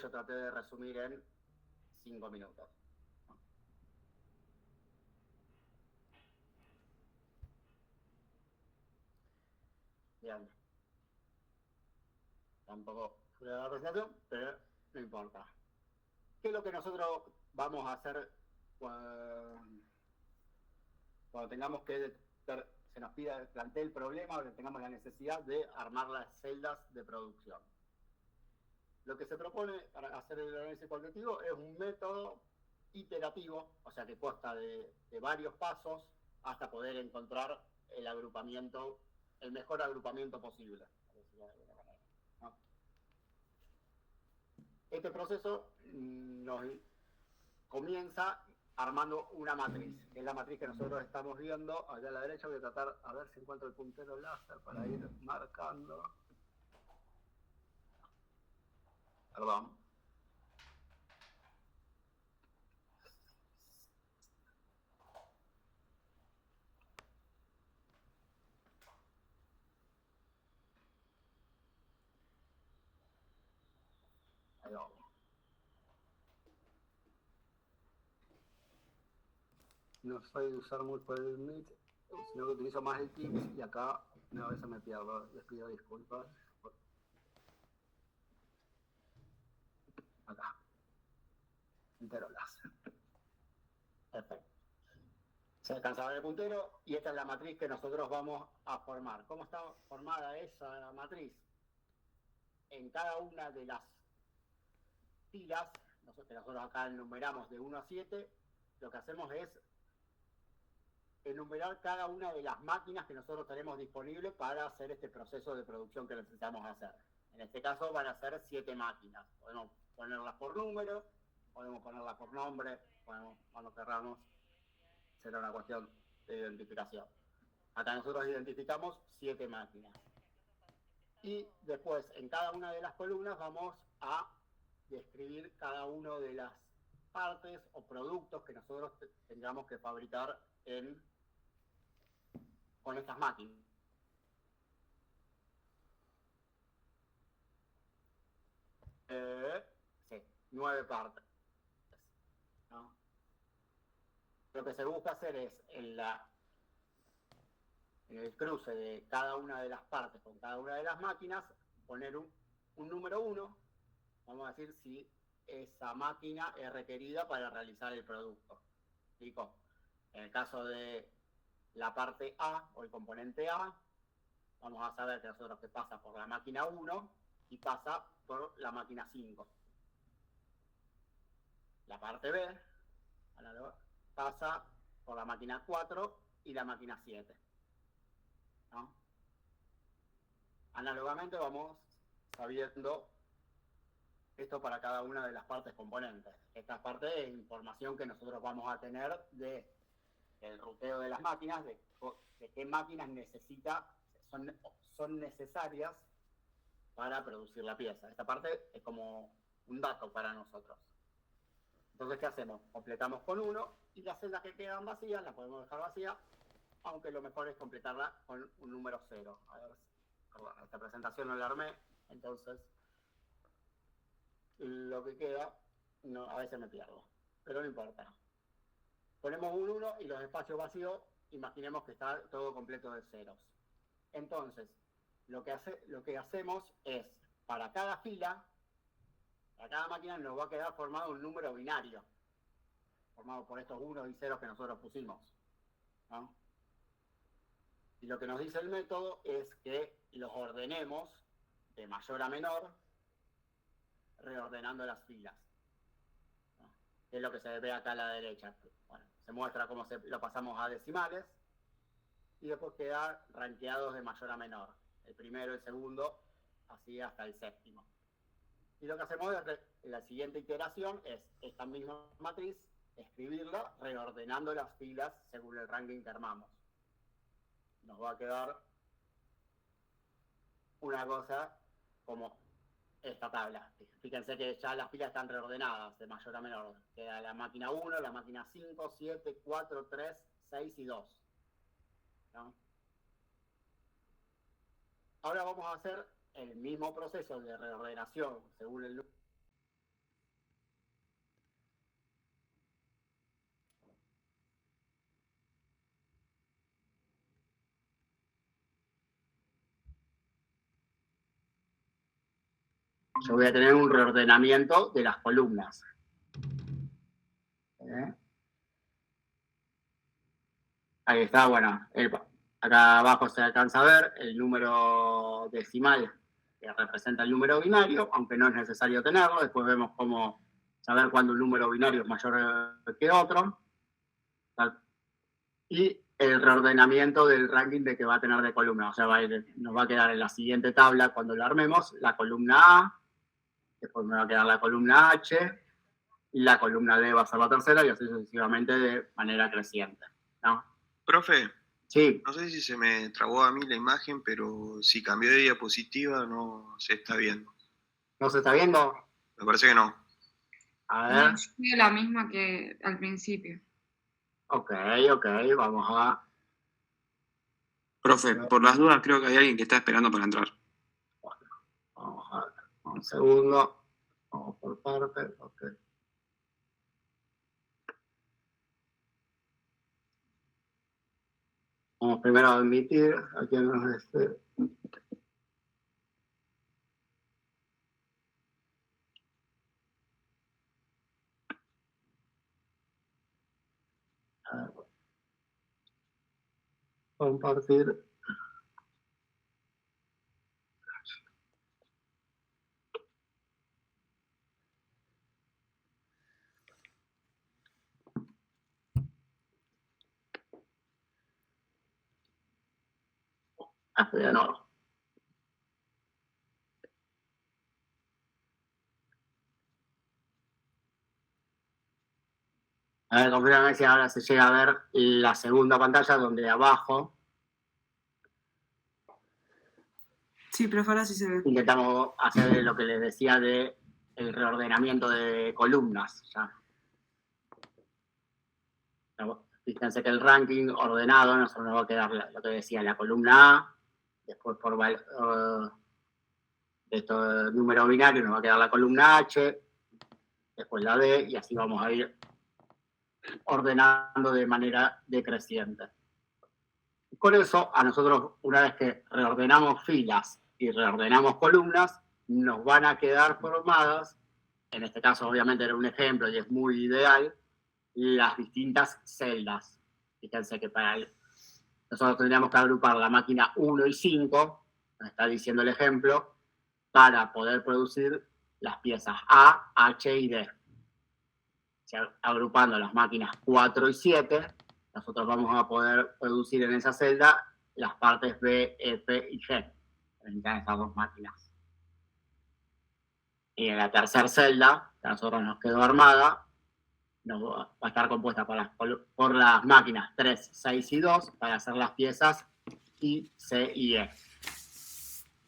yo traté de resumir en 5 minutos. Bien. Tampoco fue la presentación, pero no importa. ¿Qué es lo que nosotros vamos a hacer cuando tengamos que se nos plantee el problema o que tengamos la necesidad de armar las celdas de producción? Lo que se propone para hacer el análisis cualitativo es un método iterativo, o sea que consta de varios pasos hasta poder encontrar el agrupamiento, el mejor agrupamiento posible. ¿No? Este proceso nos comienza armando una matriz, que es la matriz que nosotros estamos viendo allá a la derecha. Voy a tratar a ver si encuentro el puntero láser para ir marcando. Perdón. Ahí vamos. No soy de usar mucho el Meet, sino que utilizo más el Teams y acá a veces me pierdo. Les pido disculpas. Acá. Puntero láser. Perfecto. Se alcanza a ver el puntero y esta es la matriz que nosotros vamos a formar. ¿Cómo está formada esa matriz? En cada una de las filas, nosotros acá enumeramos de 1 a 7, lo que hacemos es enumerar cada una de las máquinas que nosotros tenemos disponibles para hacer este proceso de producción que necesitamos hacer. En este caso van a ser 7 máquinas. Podemos ponerlas por número, podemos ponerlas por nombre, podemos, cuando querramos, será una cuestión de identificación. Acá nosotros identificamos 7 máquinas. Y después, en cada una de las columnas vamos a describir cada una de las partes o productos que nosotros tendríamos que fabricar con estas máquinas. Sí, 9 partes. ¿No? Lo que se busca hacer es en el cruce de cada una de las partes con cada una de las máquinas, poner un número 1, vamos a decir si esa máquina es requerida para realizar el producto. ¿Explico? En el caso de la parte A o el componente A, vamos a saber que nosotros que pasa por la máquina 1 y pasa por la máquina 5. La parte B pasa por la máquina 4 y la máquina 7. ¿No? Análogamente vamos sabiendo esto para cada una de las partes componentes. Esta parte es información que nosotros vamos a tener del ruteo de las máquinas, de qué máquinas son necesarias para producir la pieza. Esta parte es como un dato para nosotros. Entonces, ¿qué hacemos? Completamos con 1 y las celdas que quedan vacías las podemos dejar vacías, aunque lo mejor es completarla con un número 0. A ver, perdón, esta presentación no la armé, entonces lo que queda, no, a veces me pierdo, pero no importa. Ponemos un 1 y los espacios vacíos, imaginemos que está todo completo de ceros. Entonces, lo que hacemos es, para cada fila, para cada máquina nos va a quedar formado un número binario, formado por estos unos y ceros que nosotros pusimos. ¿No? Y lo que nos dice el método es que los ordenemos de mayor a menor, reordenando las filas. ¿No? Es lo que se ve acá a la derecha. Bueno, se muestra cómo lo pasamos a decimales y después queda rankeados de mayor a menor. El primero, el segundo, así hasta el séptimo. Y lo que hacemos en la siguiente iteración es esta misma matriz, escribirla reordenando las filas según el ranking que armamos. Nos va a quedar una cosa como esta tabla. Fíjense que ya las filas están reordenadas de mayor a menor. Queda la máquina 1, la máquina 5, 7, 4, 3, 6 y 2. ¿No? Ahora vamos a hacer el mismo proceso de reordenación según el yo voy a tener un reordenamiento de las columnas. Ahí está, bueno, acá abajo se alcanza a ver el número decimal que representa el número binario, aunque no es necesario tenerlo. Después vemos cómo saber cuándo un número binario es mayor que otro. Y el reordenamiento del ranking de que va a tener de columna. O sea, nos va a quedar en la siguiente tabla, cuando la armemos, la columna A, después me va a quedar la columna H, y la columna D va a ser la tercera, y así sucesivamente de manera creciente, ¿no? Profe, sí. No sé si se me trabó a mí la imagen, pero si cambió de diapositiva no se está viendo. ¿No se está viendo? Me parece que no. A ver. No, yo veo la misma que al principio. Ok, vamos a... Profe, por las dudas creo que hay alguien que está esperando para entrar. Bueno, vamos a ver, un segundo. Vamos por partes, ok. Vamos primero a admitir a quien nos esté. Compartir. Ya no. A ver, confírame si ahora se llega a ver la segunda pantalla donde abajo. Sí, profe, ahora sí se ve. Intentamos hacer lo que les decía de el reordenamiento de columnas. Ya. Fíjense que el ranking ordenado nosotros nos va a quedar lo que decía la columna A, después por esto número binario nos va a quedar la columna H, después la D, y así vamos a ir ordenando de manera decreciente. Con eso, a nosotros, una vez que reordenamos filas y reordenamos columnas, nos van a quedar formadas, en este caso obviamente era un ejemplo y es muy ideal, las distintas celdas. Fíjense que nosotros tendríamos que agrupar la máquina 1 y 5, nos está diciendo el ejemplo, para poder producir las piezas A, H y D. Agrupando las máquinas 4 y 7, nosotros vamos a poder producir en esa celda las partes B, F y G, en esas dos máquinas. Y en la tercera celda, que a nosotros nos quedó armada, va a estar compuesta por las máquinas 3, 6 y 2 para hacer las piezas I, C y E.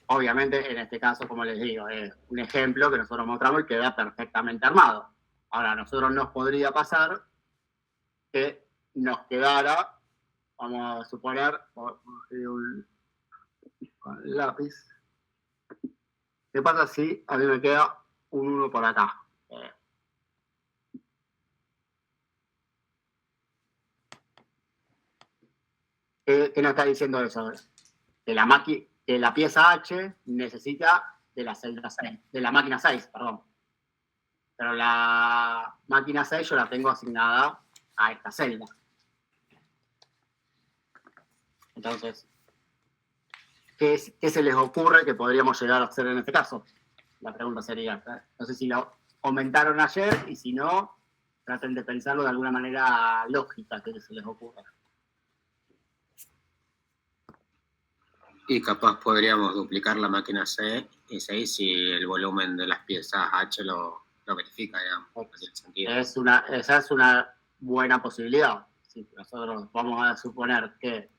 Obviamente, en este caso, como les digo, es un ejemplo que nosotros mostramos y queda perfectamente armado. Ahora, a nosotros nos podría pasar que nos quedara, vamos a suponer, con el lápiz, ¿qué pasa si a mí me queda un 1 por acá? ¿Qué nos está diciendo eso? Que la pieza H necesita de la celda 6, de la máquina 6, perdón. Pero la máquina 6 yo la tengo asignada a esta celda. Entonces, ¿qué se les ocurre que podríamos llegar a hacer en este caso? La pregunta sería, no sé si lo comentaron ayer, y si no, traten de pensarlo de alguna manera lógica, que se les ocurra. Y capaz podríamos duplicar la máquina C y 6 si el volumen de las piezas H lo verifica, digamos. Esa es una buena posibilidad. Si nosotros vamos a suponer que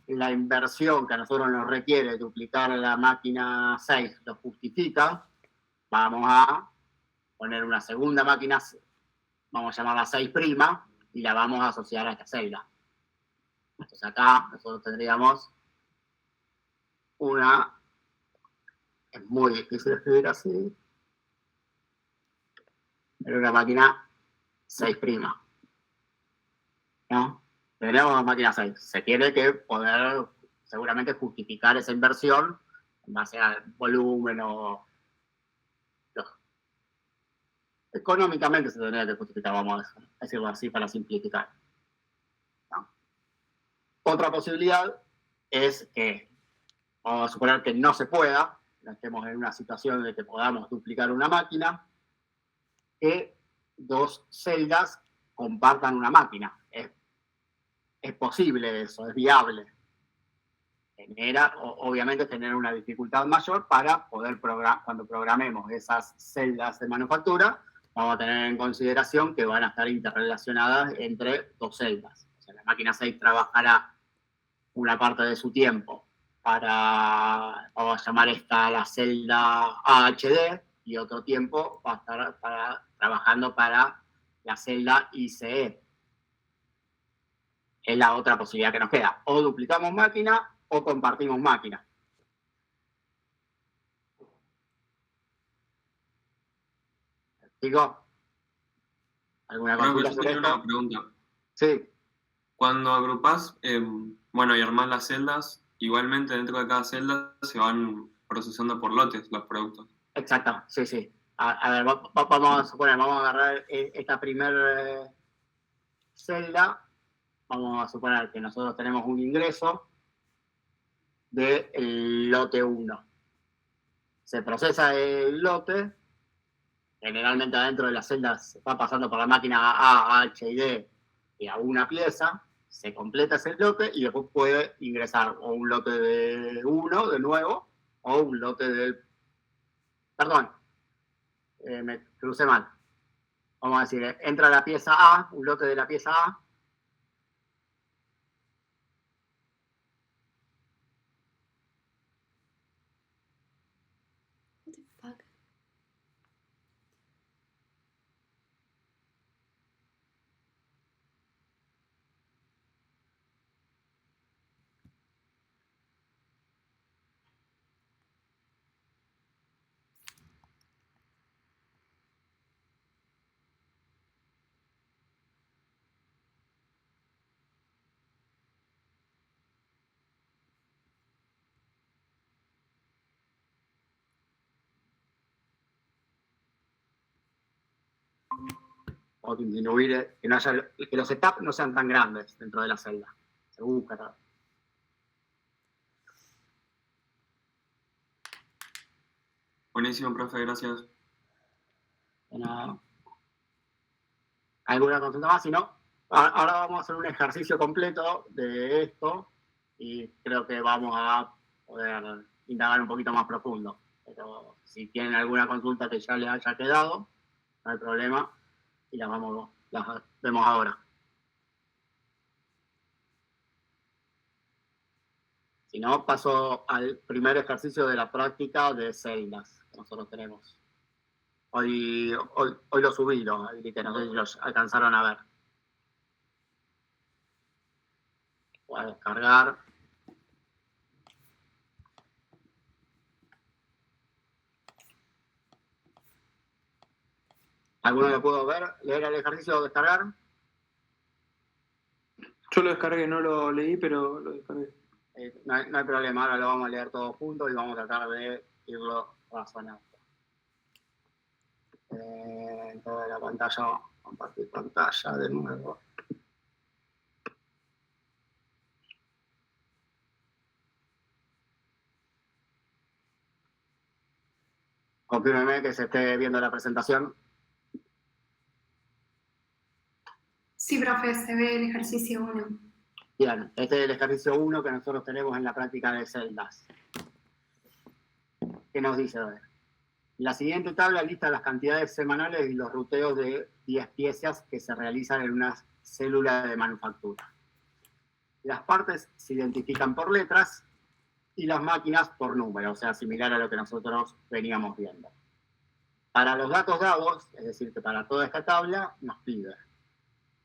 la inversión que a nosotros nos requiere duplicar la máquina 6 lo justifica, vamos a poner una segunda máquina, vamos a llamarla 6', y la vamos a asociar a esta celda. Entonces acá nosotros tendríamos es muy difícil escribir así, pero una máquina 6', ¿no? Tenemos una máquina 6. Se tiene que poder seguramente justificar esa inversión en base al volumen o económicamente se tendría que justificar, vamos a decirlo así para simplificar. ¿No? Otra posibilidad es que, vamos a suponer que no se pueda, estemos en una situación de que podamos duplicar una máquina, que dos celdas compartan una máquina. Es posible eso, es viable. Genera, obviamente, tener una dificultad mayor para poder cuando programemos esas celdas de manufactura, vamos a tener en consideración que van a estar interrelacionadas entre dos celdas. O sea, la máquina 6 trabajará una parte de su tiempo para, vamos a llamar esta la celda AHD, y otro tiempo va a estar trabajando para la celda ICE. Es la otra posibilidad que nos queda. O duplicamos máquina o compartimos máquina. ¿Digo? ¿Alguna consulta Yo sobre tenía esto? una pregunta. Sí. Cuando agrupás, bueno, y armás las celdas, igualmente dentro de cada celda se van procesando por lotes los productos. Exacto, sí, sí. A ver, vamos a suponer, vamos a agarrar esta primer celda, vamos a suponer que nosotros tenemos un ingreso del lote 1. Se procesa el lote, generalmente adentro de las celdas va pasando por la máquina A, H y D y a una pieza, se completa ese lote y después puede ingresar o un lote de 1 de nuevo o un lote del... Perdón, me crucé mal. Vamos a decir, entra la pieza A, un lote de la pieza A. What the fuck? O disminuir, que los setups no sean tan grandes dentro de la celda. Se busca. Buenísimo, profe, gracias. Bueno, ¿alguna consulta más? Si no, ahora vamos a hacer un ejercicio completo de esto y creo que vamos a poder indagar un poquito más profundo. Pero si tienen alguna consulta que ya les haya quedado, no hay problema y las vemos ahora. Si no, paso al primer ejercicio de la práctica de celdas que nosotros tenemos. Hoy lo subí, lo habilité, no sé si los alcanzaron a ver. Voy a descargar. ¿Alguno lo pudo leer el ejercicio o descargar? Yo lo descargué, no lo leí, pero lo descargué. No hay problema, ahora lo vamos a leer todos juntos y vamos a tratar de irlo razonando. En toda la pantalla, compartir pantalla de nuevo. Confírmeme que se esté viendo la presentación. Sí, profe, se ve el ejercicio 1. Bien, este es el ejercicio 1 que nosotros tenemos en la práctica de celdas. ¿Qué nos dice? A ver. La siguiente tabla lista las cantidades semanales y los ruteos de 10 piezas que se realizan en una célula de manufactura. Las partes se identifican por letras y las máquinas por números, o sea, similar a lo que nosotros veníamos viendo. Para los datos dados, es decir, que para toda esta tabla, nos pide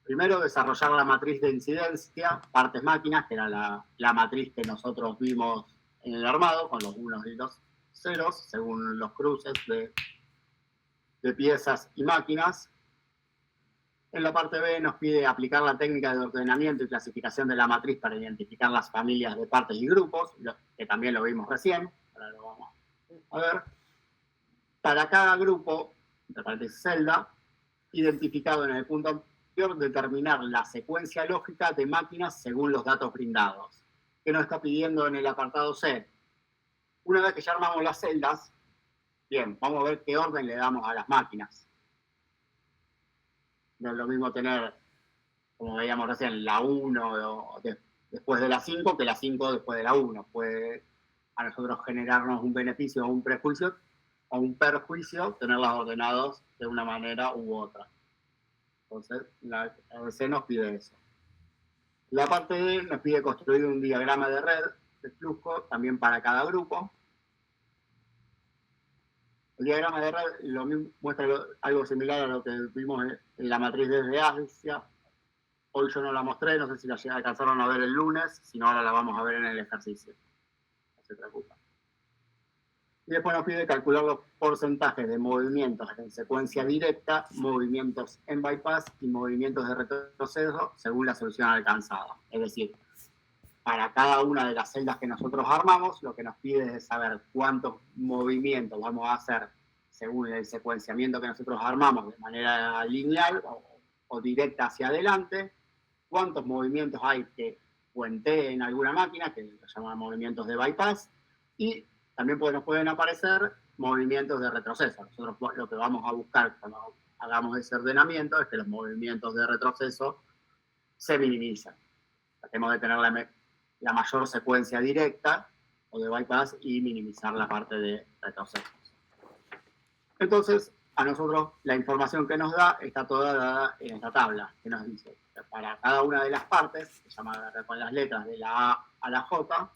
primero desarrollar la matriz de incidencia, partes máquinas, que era la matriz que nosotros vimos en el armado, con los unos y los ceros, según los cruces de piezas y máquinas. En la parte B nos pide aplicar la técnica de ordenamiento y clasificación de la matriz para identificar las familias de partes y grupos, que también lo vimos recién. Ahora lo vamos a ver. Para cada grupo, entre paréntesis celda, identificado en el punto anterior, determinar la secuencia lógica de máquinas según los datos brindados. ¿Qué nos está pidiendo en el apartado C? Una vez que ya armamos las celdas, bien, vamos a ver qué orden le damos a las máquinas. No es lo mismo tener, como veíamos recién, la 1 después de la 5 que la 5 después de la 1. Puede a nosotros generarnos un beneficio o un prejuicio o un perjuicio tenerlas ordenadas de una manera u otra. Entonces, la RC nos pide eso. La parte D nos pide construir un diagrama de red de flujo también para cada grupo. El diagrama de red lo mismo, muestra algo similar a lo que vimos en la matriz desde Asia. Hoy yo no la mostré, no sé si la alcanzaron a ver el lunes, si no ahora la vamos a ver en el ejercicio. No se preocupen. Y después nos pide calcular los porcentajes de movimientos en secuencia directa, movimientos en bypass y movimientos de retroceso según la solución alcanzada. Es decir, para cada una de las celdas que nosotros armamos, lo que nos pide es saber cuántos movimientos vamos a hacer según el secuenciamiento que nosotros armamos de manera lineal o directa hacia adelante, cuántos movimientos hay que puenteen alguna máquina, que lo llaman movimientos de bypass, y también nos pueden aparecer movimientos de retroceso. Nosotros lo que vamos a buscar cuando hagamos ese ordenamiento es que los movimientos de retroceso se minimicen. Tratemos de tener la mayor secuencia directa o de bypass y minimizar la parte de retrocesos. Entonces, a nosotros la información que nos da está toda dada en esta tabla, que nos dice que para cada una de las partes, se llama con las letras de la A a la J,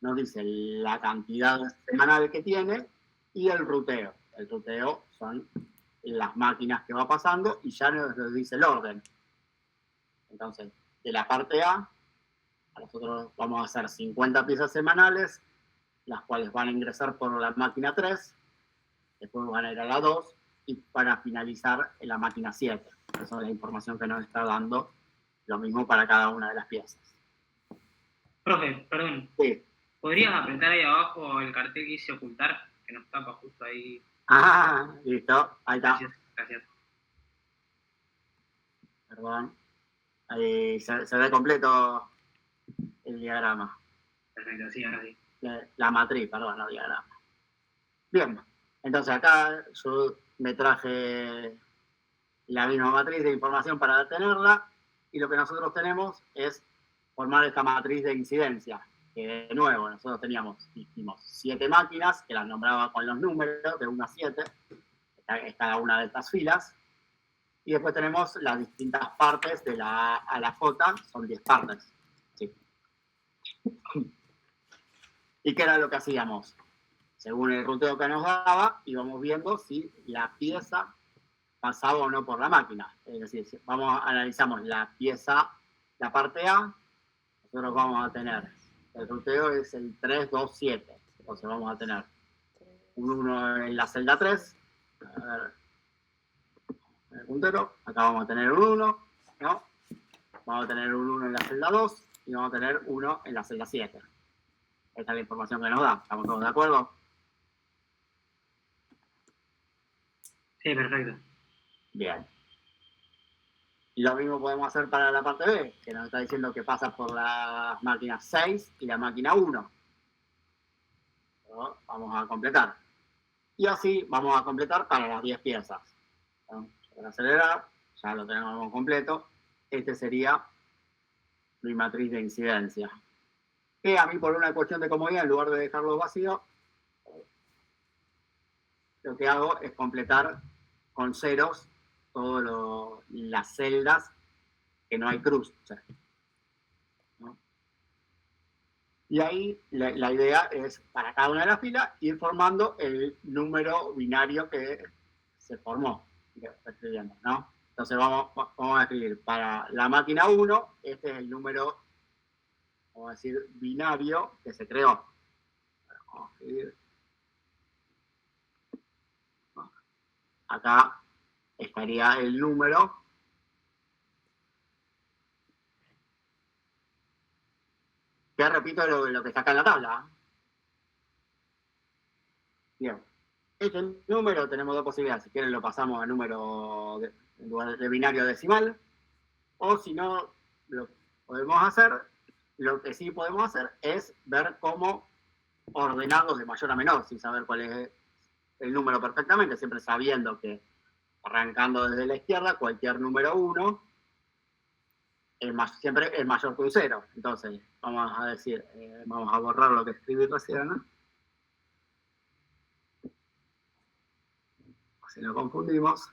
nos dice la cantidad semanal que tiene y el ruteo. El ruteo son las máquinas que va pasando y ya nos dice el orden. Entonces, de la parte A, nosotros vamos a hacer 50 piezas semanales, las cuales van a ingresar por la máquina 3, después van a ir a la 2 y para finalizar en la máquina 7. Esa es la información que nos está dando, lo mismo para cada una de las piezas. Profe, perdón. Sí. ¿Podrías apretar ahí abajo el cartel que hice ocultar? Que nos tapa justo ahí. Ah, listo. Ahí está. Gracias. Perdón. Ahí se ve completo el diagrama. Perfecto, sí, ahora sí. La matriz, perdón, no diagrama. Bien. Entonces acá yo me traje la misma matriz de información para tenerla y lo que nosotros tenemos es formar esta matriz de incidencia. Que de nuevo, nosotros dijimos 7 máquinas, que las nombraba con los números, de 1 a 7, cada una de estas filas. Y después tenemos las distintas partes de la A a la J, son 10 partes. ¿Sí? ¿Y qué era lo que hacíamos? Según el ruteo que nos daba, íbamos viendo si la pieza pasaba o no por la máquina. Es decir, si analizamos la pieza, la parte A, nosotros vamos a tener... El ruteo es el 3, 2, 7. Entonces vamos a tener un 1 en la celda 3. A ver. El puntero. Acá vamos a tener un 1. ¿No? Vamos a tener un 1 en la celda 2. Y vamos a tener 1 en la celda 7. Esta es la información que nos da. ¿Estamos todos de acuerdo? Sí, perfecto. Bien. Y lo mismo podemos hacer para la parte B, que nos está diciendo que pasa por las máquinas 6 y la máquina 1. Pero vamos a completar. Y así vamos a completar para las 10 piezas. Para acelerar, ya lo tenemos completo. Este sería mi matriz de incidencia. Que a mí, por una cuestión de comodidad, en lugar de dejarlo vacío, lo que hago es completar con ceros todas las celdas que no hay cruces, ¿no? Y ahí la idea es, para cada una de las filas, ir formando el número binario que se formó, escribiendo, ¿no? Entonces vamos a escribir para la máquina 1, este es el número, vamos a decir, binario que se creó. Vamos a escribir. Acá estaría el número repito lo que está acá en la tabla. Bien. este número tenemos dos posibilidades. Si quieren lo pasamos a número en lugar de binario decimal, o si no lo podemos hacer, lo que sí podemos hacer es ver cómo ordenarlos de mayor a menor, sin saber cuál es el número perfectamente, siempre sabiendo que arrancando desde la izquierda, cualquier número 1 siempre es mayor que un 0. Entonces, vamos a decir, vamos a borrar lo que escribí recién, ¿no? Si no confundimos.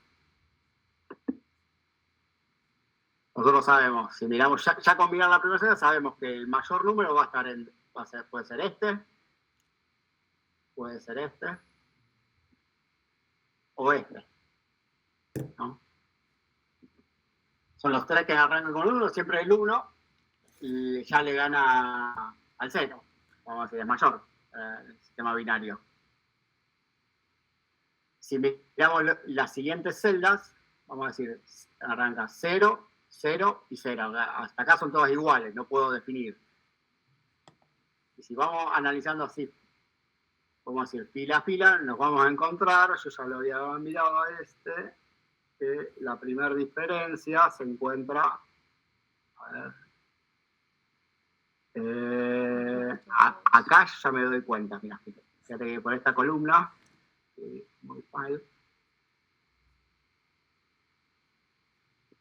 Nosotros sabemos, si miramos, ya con mirar la primera celda, sabemos que el mayor número va a estar puede ser este, o este, ¿no? Son los tres que arrancan con 1, siempre el 1, y ya le gana al 0, vamos a decir, es mayor, el sistema binario. Si miramos las siguientes celdas, vamos a decir, arranca 0, 0 y 0. Hasta acá son todas iguales, no puedo definir. Y si vamos analizando así, vamos a decir, fila a fila, nos vamos a encontrar, yo ya lo había mirado a que la primera diferencia se encuentra, a ver, acá ya me doy cuenta, mira, fíjate que por esta columna, muy mal,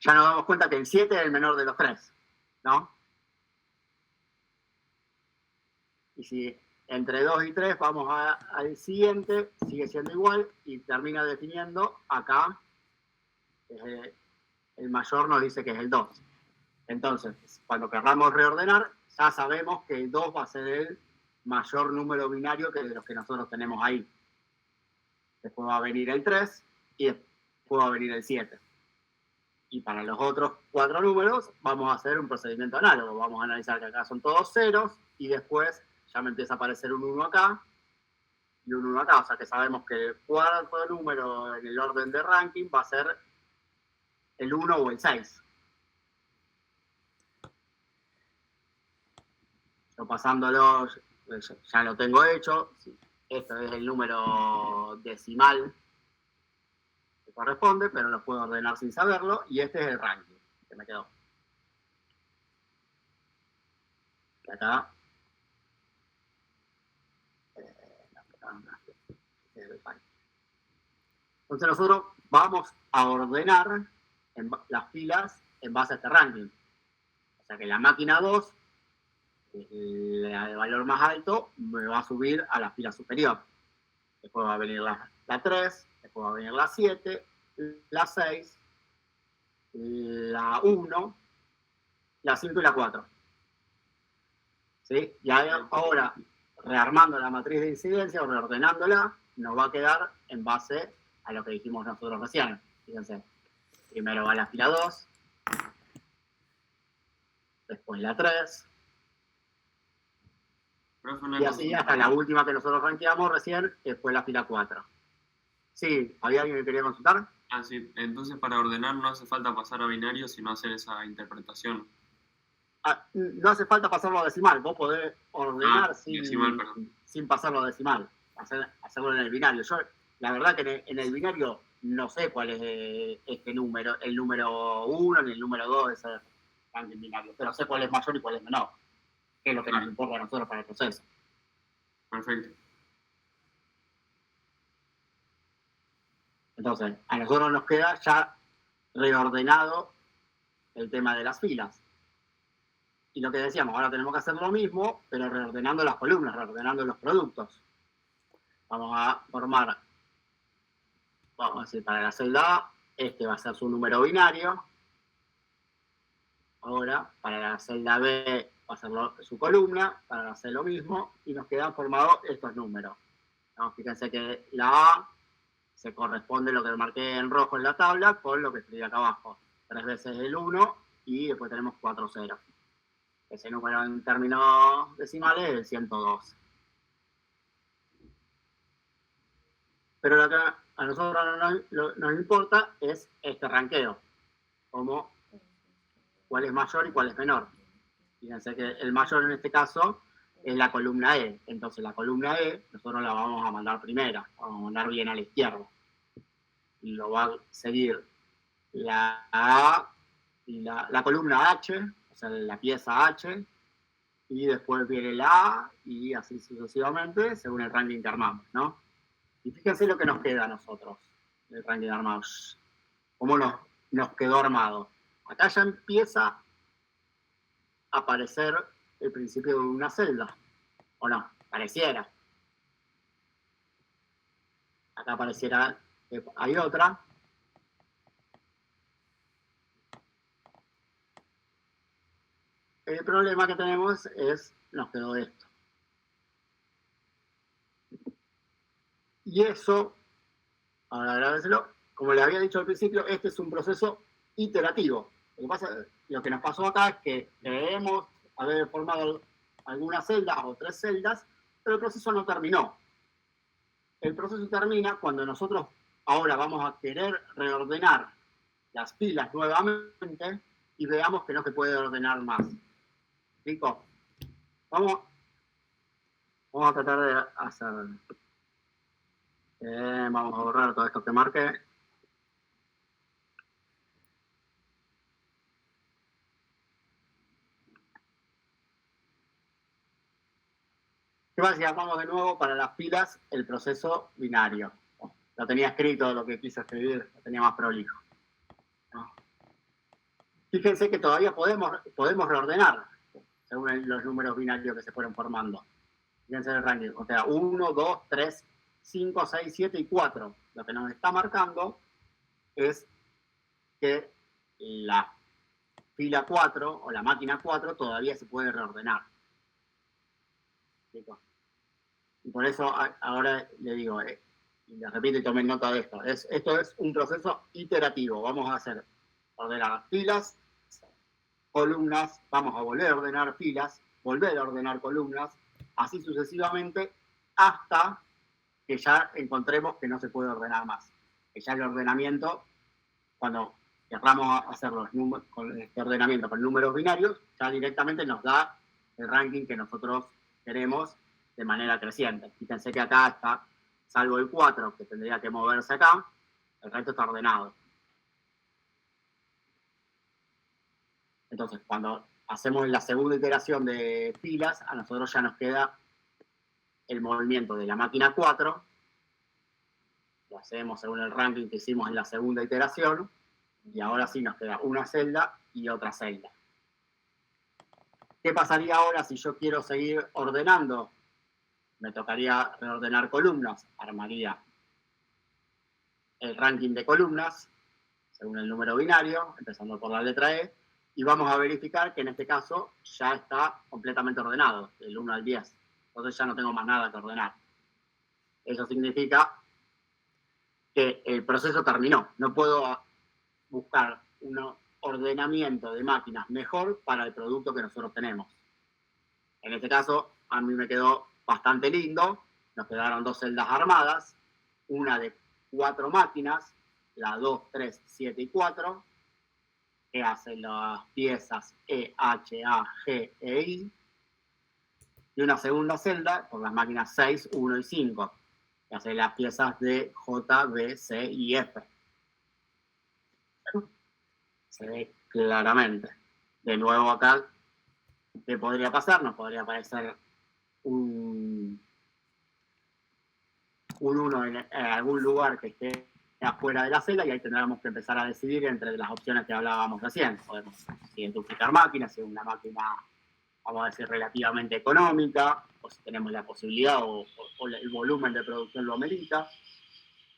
ya nos damos cuenta que el 7 es el menor de los 3, ¿no? Y si entre 2 y 3 vamos al siguiente, sigue siendo igual y termina definiendo acá, el mayor nos dice que es el 2. Entonces, cuando queramos reordenar, ya sabemos que el 2 va a ser el mayor número binario que de los que nosotros tenemos ahí. Después va a venir el 3 y después va a venir el 7. Y para los otros 4 números vamos a hacer un procedimiento análogo. Vamos a analizar que acá son todos ceros y después ya me empieza a aparecer un 1 acá y un 1 acá. O sea que sabemos que el cuarto número en el orden de ranking va a ser el 1 o el 6. Yo pasándolo, ya lo tengo hecho. Este es el número decimal que corresponde, pero lo puedo ordenar sin saberlo. Y este es el ranking que me quedó. Y acá. Entonces nosotros vamos a ordenar las filas en base a este ranking. O sea que la máquina 2, la de valor más alto, me va a subir a la fila superior. Después va a venir la 3, después va a venir la 7, la 6, la 1, la 5 y la 4. ¿Sí? Y ahora, rearmando la matriz de incidencia o reordenándola, nos va a quedar en base a lo que dijimos nosotros recién. Fíjense, primero va la fila 2, después la 3, y así hasta la última que nosotros rankeamos recién, que fue la fila 4. Sí, ¿había alguien que quería consultar? Ah, sí. Entonces para ordenar no hace falta pasar a binario, sino hacer esa interpretación. No hace falta pasarlo a decimal. Vos podés ordenar sin pasarlo a decimal. Hacerlo en el binario. Yo, la verdad que en el binario no sé cuál es este número. El número 1 ni el número 2 es el ranking binario. Pero sé cuál es mayor y cuál es menor. Que es lo que nos importa a nosotros para el proceso. Perfecto. Entonces, a nosotros nos queda ya reordenado el tema de las filas. Y lo que decíamos, ahora tenemos que hacer lo mismo, pero reordenando las columnas, reordenando los productos. Vamos a formar, vamos a decir, para la celda A, este va a ser su número binario. Ahora, para la celda B va a ser su columna, para hacer lo mismo, y nos quedan formados estos números. ¿No? Fíjense que la A se corresponde lo que marqué en rojo en la tabla con lo que escribí acá abajo. 3 veces el 1 y después tenemos 4 ceros. Ese número en términos decimales es el 102. Pero lo que a nosotros nos importa es este ranqueo. Como cuál es mayor y cuál es menor. Fíjense que el mayor en este caso es la columna E. Entonces la columna E nosotros la vamos a mandar primera, vamos a mandar bien a la izquierda. Y lo va a seguir la A y la columna H, o sea, la pieza H, y después viene la A, y así sucesivamente, según el ranking que armamos, ¿no? Y fíjense lo que nos queda a nosotros, el ranking armado. ¿Cómo nos quedó armado? Acá ya empieza a aparecer el principio de una celda, ¿o no? Pareciera. Acá pareciera que hay otra. El problema que tenemos es, nos quedó esto. Y eso, ahora agradecelo, como les había dicho al principio, este es un proceso iterativo. Lo que nos pasó acá es que debemos haber formado algunas celdas o 3 celdas, pero el proceso no terminó. El proceso termina cuando nosotros ahora vamos a querer reordenar las filas nuevamente y veamos que no se puede ordenar más. ¿Explico? Vamos a tratar de hacer... vamos a borrar todo esto que marqué. ¿Qué pasa si armamos de nuevo para las filas el proceso binario? Lo tenía escrito, lo que quise escribir, lo tenía más prolijo. ¿No? Fíjense que todavía podemos reordenar según los números binarios que se fueron formando. Fíjense el ranking. O sea, 1, 2, 3, 5, 6, 7 y 4. Lo que nos está marcando es que la fila 4 o la máquina 4 todavía se puede reordenar. ¿Explico? Y por eso ahora le digo, y les repito y tomen nota de esto, esto es un proceso iterativo. Vamos a hacer ordenar filas, columnas, vamos a volver a ordenar filas, volver a ordenar columnas, así sucesivamente, hasta que ya encontremos que no se puede ordenar más. Que ya el ordenamiento, cuando querramos hacer este ordenamiento con números binarios, ya directamente nos da el ranking que nosotros queremos de manera creciente. Fíjense que acá está, salvo el 4, que tendría que moverse acá, el resto está ordenado. Entonces, cuando hacemos la segunda iteración de filas, a nosotros ya nos queda el movimiento de la máquina 4, lo hacemos según el ranking que hicimos en la segunda iteración, y ahora sí nos queda una celda y otra celda. ¿Qué pasaría ahora si yo quiero seguir ordenando? Me tocaría reordenar columnas, armaría el ranking de columnas, según el número binario, empezando por la letra E, y vamos a verificar que en este caso ya está completamente ordenado, del 1 al 10. Entonces ya no tengo más nada que ordenar. Eso significa que el proceso terminó. No puedo buscar un ordenamiento de máquinas mejor para el producto que nosotros tenemos. En este caso, a mí me quedó bastante lindo. Nos quedaron 2 celdas armadas, una de 4 máquinas, la 2, 3, 7 y 4, que hacen las piezas E, H, A, G e I, y una segunda celda por las máquinas 6, 1 y 5, que hacen las piezas de J, B, C y F. Se ve claramente. De nuevo acá, ¿qué podría pasar? Nos podría aparecer un 1 en algún lugar que esté afuera de la celda, y ahí tendríamos que empezar a decidir entre las opciones que hablábamos recién. Podemos si duplicar máquinas, si es una máquina, vamos a decir, relativamente económica, o si tenemos la posibilidad o el volumen de producción lo amerita,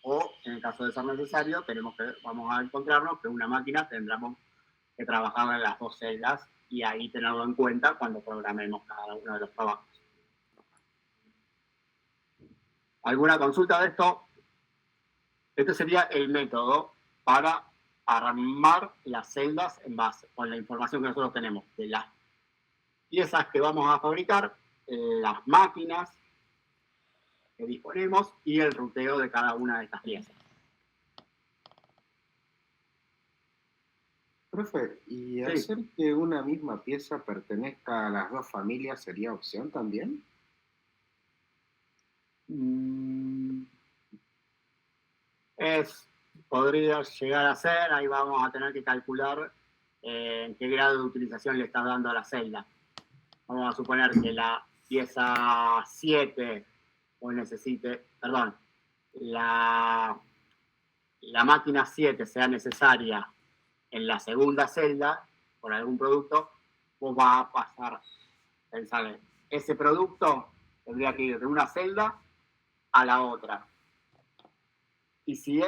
o en el caso de ser necesario, vamos a encontrarnos que una máquina tendremos que trabajar en las 2 celdas, y ahí tenerlo en cuenta cuando programemos cada uno de los trabajos. ¿Alguna consulta de esto? Este sería el método para armar las celdas en base con la información que nosotros tenemos de las piezas que vamos a fabricar, las máquinas que disponemos y el ruteo de cada una de estas piezas. Profe, ¿y Sí. hacer que una misma pieza pertenezca a las dos familias sería opción también? Mm, podría llegar a ser, ahí vamos a tener que calcular en qué grado de utilización le estás dando a la celda. Vamos a suponer que la pieza 7 o necesite, perdón, la máquina 7 sea necesaria en la segunda celda por algún producto, vos vas a pasar, pensar, ese producto tendría que ir de una celda a la otra. Y si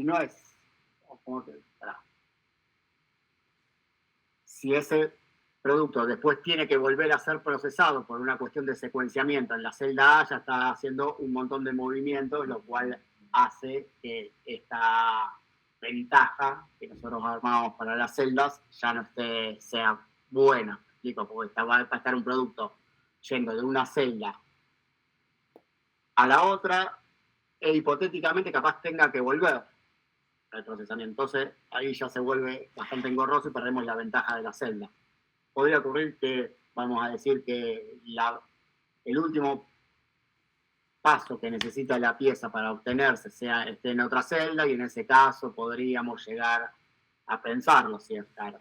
no es, ¿cómo te dirá? Si ese producto después tiene que volver a ser procesado por una cuestión de secuenciamiento en la celda A, ya está haciendo un montón de movimientos, lo cual hace que esta ventaja que nosotros armamos para las celdas ya no sea buena. ¿Me explico? Porque va a estar un producto yendo de una celda a la otra e hipotéticamente capaz tenga que volver al procesamiento. Entonces ahí ya se vuelve bastante engorroso y perdemos la ventaja de la celda. Podría ocurrir que, vamos a decir que el último paso que necesita la pieza para obtenerse esté en otra celda, y en ese caso podríamos llegar a pensarlo si es caro.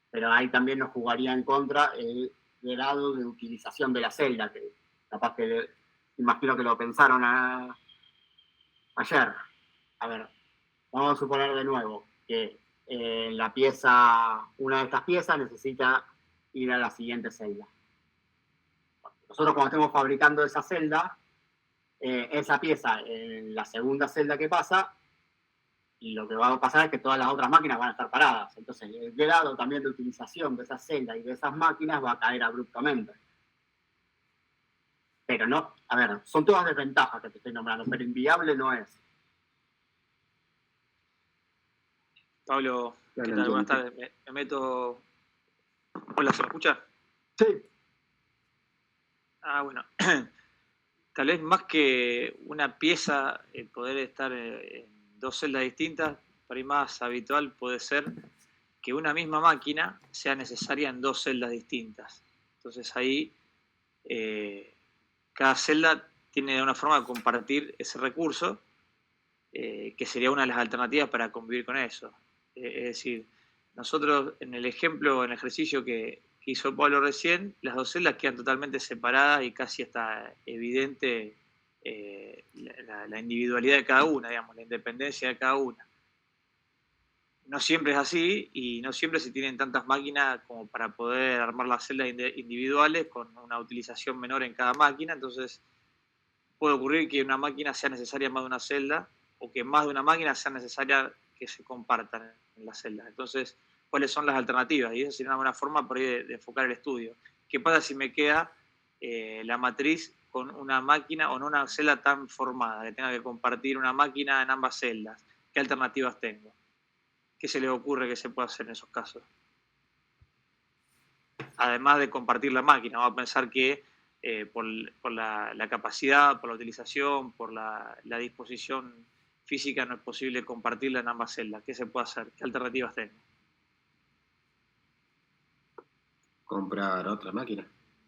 Pero ahí también nos jugaría en contra el grado de utilización de la celda, que capaz que imagino que lo pensaron ayer. A ver, vamos a suponer de nuevo que una de estas piezas necesita ir a la siguiente celda. Nosotros cuando estemos fabricando esa celda, esa pieza en la segunda celda que pasa, y lo que va a pasar es que todas las otras máquinas van a estar paradas. Entonces el grado también de utilización de esa celda y de esas máquinas va a caer abruptamente. Pero no, a ver, son todas desventajas que te estoy nombrando, pero inviable no es. Pablo, ¿qué tal? Buenas tardes. Me meto. Hola, ¿se me escucha? Sí. Ah, bueno. Tal vez más que una pieza, el poder estar en dos celdas distintas, por ahí más habitual puede ser que una misma máquina sea necesaria en dos celdas distintas. Entonces ahí cada celda tiene de una forma de compartir ese recurso, que sería una de las alternativas para convivir con eso. Es decir, nosotros en el ejemplo, en el ejercicio que hizo Pablo recién, las dos celdas quedan totalmente separadas y casi está evidente la individualidad de cada una, digamos, la independencia de cada una. No siempre es así y no siempre se tienen tantas máquinas como para poder armar las celdas individuales con una utilización menor en cada máquina. Entonces puede ocurrir que una máquina sea necesaria en más de una celda o que más de una máquina sea necesaria que se compartan en las celdas. Entonces, ¿cuáles son las alternativas? Y esa sería una buena forma por ahí de enfocar el estudio. ¿Qué pasa si me queda la matriz con una máquina o no una celda tan formada, que tenga que compartir una máquina en ambas celdas? ¿Qué alternativas tengo? ¿Qué se les ocurre que se pueda hacer en esos casos? Además de compartir la máquina, vamos a pensar que por la capacidad, por la utilización, por la disposición física no es posible compartirla en ambas celdas. ¿Qué se puede hacer? ¿Qué alternativas tengo? Comprar otra máquina.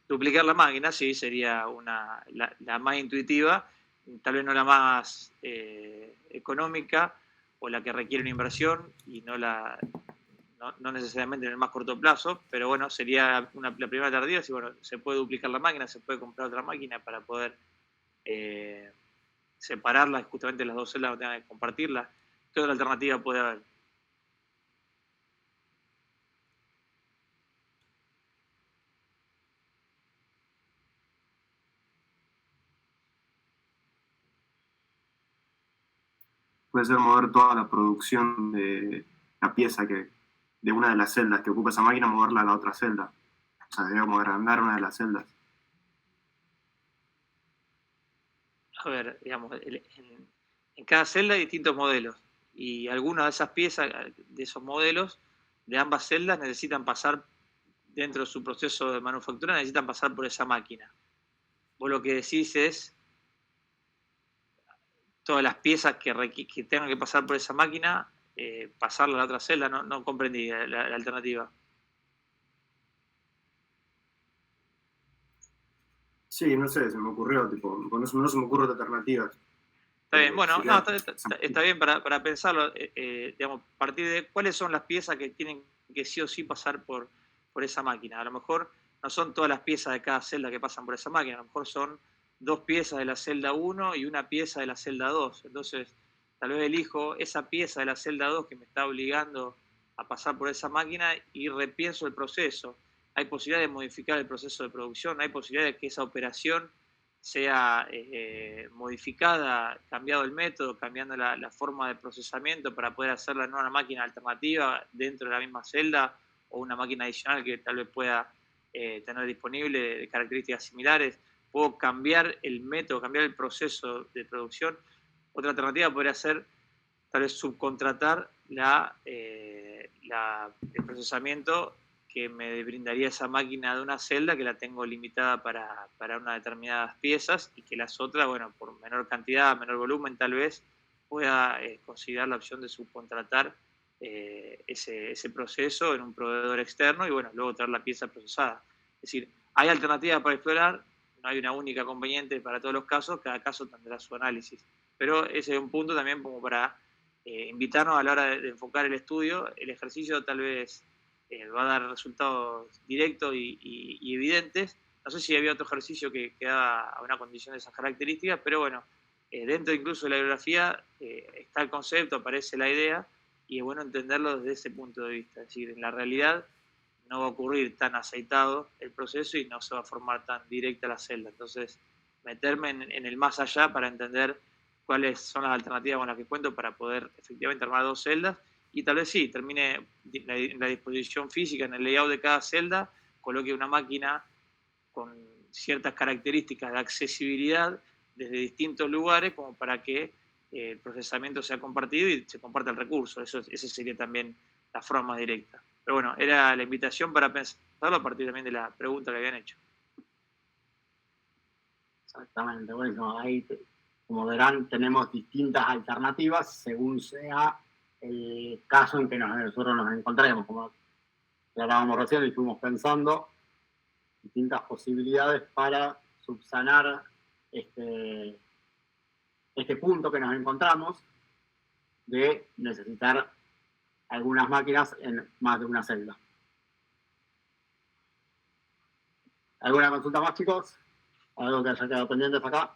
Duplicar la máquina, sí, sería la más intuitiva, tal vez no la más económica o la que requiere una inversión y no necesariamente en el más corto plazo, pero bueno, sería la primera alternativa. Si bueno, se puede duplicar la máquina, se puede comprar otra máquina para poder separarlas, justamente las dos celdas no tengan que compartirlas. ¿Qué otra alternativa puede haber? Puede ser mover toda la producción de la pieza de una de las celdas que ocupa esa máquina, moverla a la otra celda. O sea, debemos agrandar una de las celdas. A ver, digamos, en cada celda hay distintos modelos y algunas de esas piezas, de esos modelos, de ambas celdas necesitan pasar, dentro de su proceso de manufactura, necesitan pasar por esa máquina. Vos lo que decís es, todas las piezas que tengan que pasar por esa máquina pasarla a la otra celda. No comprendí la alternativa. Sí, no sé, se me ocurrió, tipo, no se me ocurre otra alternativa. Está bien, bueno, sería- está bien para pensarlo, digamos, a partir de cuáles son las piezas que tienen que sí o sí pasar por esa máquina. A lo mejor no son todas las piezas de cada celda que pasan por esa máquina, a lo mejor son 2 piezas de la celda 1 y una pieza de la celda 2. Entonces, tal vez elijo esa pieza de la celda 2 que me está obligando a pasar por esa máquina y repienso el proceso. Hay posibilidad de modificar el proceso de producción, hay posibilidad de que esa operación sea modificada, cambiado el método, cambiando la forma de procesamiento para poder hacerla en una máquina alternativa dentro de la misma celda o una máquina adicional que tal vez pueda tener disponible de características similares. Puedo cambiar el método, cambiar el proceso de producción. Otra alternativa podría ser tal vez subcontratar el procesamiento que me brindaría esa máquina de una celda, que la tengo limitada para unas determinadas piezas, y que las otras, bueno, por menor cantidad, menor volumen tal vez, pueda considerar la opción de subcontratar ese proceso en un proveedor externo y, bueno, luego traer la pieza procesada. Es decir, hay alternativas para explorar, no hay una única conveniente para todos los casos, cada caso tendrá su análisis. Pero ese es un punto también como para invitarnos a la hora de enfocar el estudio. El ejercicio tal vez va a dar resultados directos y evidentes. No sé si había otro ejercicio que daba a una condición de esas características, pero bueno, dentro incluso de la bibliografía está el concepto, aparece la idea, y es bueno entenderlo desde ese punto de vista. Es decir, en la realidad no va a ocurrir tan aceitado el proceso y no se va a formar tan directa la celda. Entonces, meterme en el más allá para entender cuáles son las alternativas con las que cuento para poder efectivamente armar 2 celdas, y tal vez sí, termine en la disposición física, en el layout de cada celda, coloque una máquina con ciertas características de accesibilidad desde distintos lugares como para que el procesamiento sea compartido y se comparta el recurso. Esa sería también la forma más directa. Pero bueno, era la invitación para pensarlo a partir también de la pregunta que habían hecho. Exactamente, bueno, ahí, como verán, tenemos distintas alternativas según sea el caso en que nosotros nos encontremos. Como hablábamos recién y fuimos pensando, distintas posibilidades para subsanar este punto que nos encontramos de necesitar algunas máquinas en más de una celda. ¿Alguna consulta más, chicos? ¿Algo que haya quedado pendiente acá?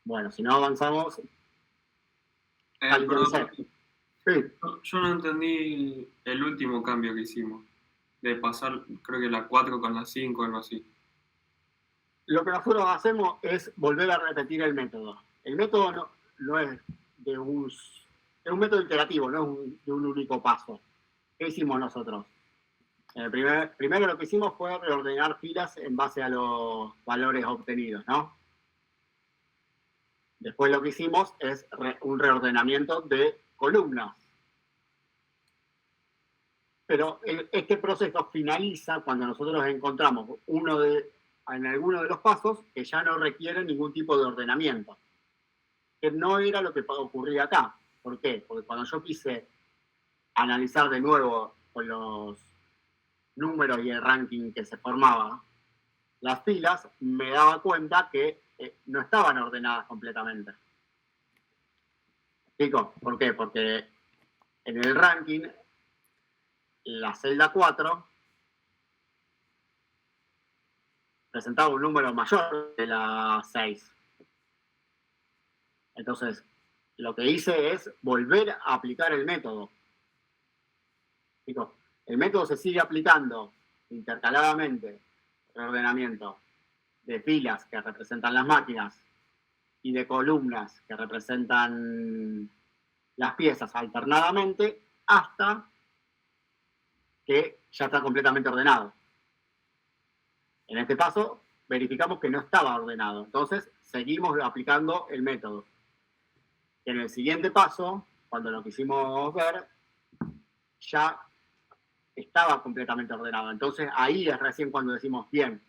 Bueno, si no avanzamos al tercero. Sí. Yo no entendí el último cambio que hicimos, de pasar, creo que la 4 con la 5, algo así. Lo que nosotros hacemos es volver a repetir el método. El método no es de es un método iterativo, no es de un único paso. ¿Qué hicimos nosotros? Primero lo que hicimos fue reordenar filas en base a los valores obtenidos, ¿no? Después lo que hicimos es un reordenamiento de columnas. Pero este proceso finaliza cuando nosotros encontramos en alguno de los pasos que ya no requiere ningún tipo de ordenamiento. Que no era lo que ocurría acá. ¿Por qué? Porque cuando yo quise analizar de nuevo con los números y el ranking que se formaba las filas, me daba cuenta que no estaban ordenadas completamente. ¿Explico? ¿Por qué? Porque en el ranking, la celda 4 presentaba un número mayor que la 6. Entonces, lo que hice es volver a aplicar el método. ¿Explico? El método se sigue aplicando intercaladamente, reordenamiento de filas que representan las máquinas y de columnas que representan las piezas alternadamente hasta que ya está completamente ordenado. En este paso, verificamos que no estaba ordenado. Entonces, seguimos aplicando el método. En el siguiente paso, cuando lo quisimos ver, ya estaba completamente ordenado. Entonces, ahí es recién cuando decimos, bien,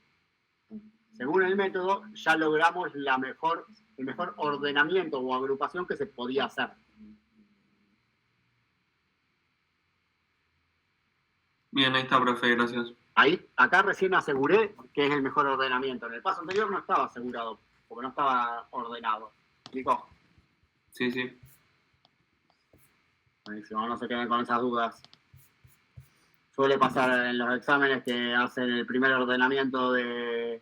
según el método, ya logramos el mejor ordenamiento o agrupación que se podía hacer. Bien, ahí está, profe, gracias. Acá recién aseguré que es el mejor ordenamiento. En el paso anterior no estaba asegurado, porque no estaba ordenado. ¿Explicó? Sí. Buenísimo, no se queden con esas dudas. Suele pasar en los exámenes que hacen el primer ordenamiento de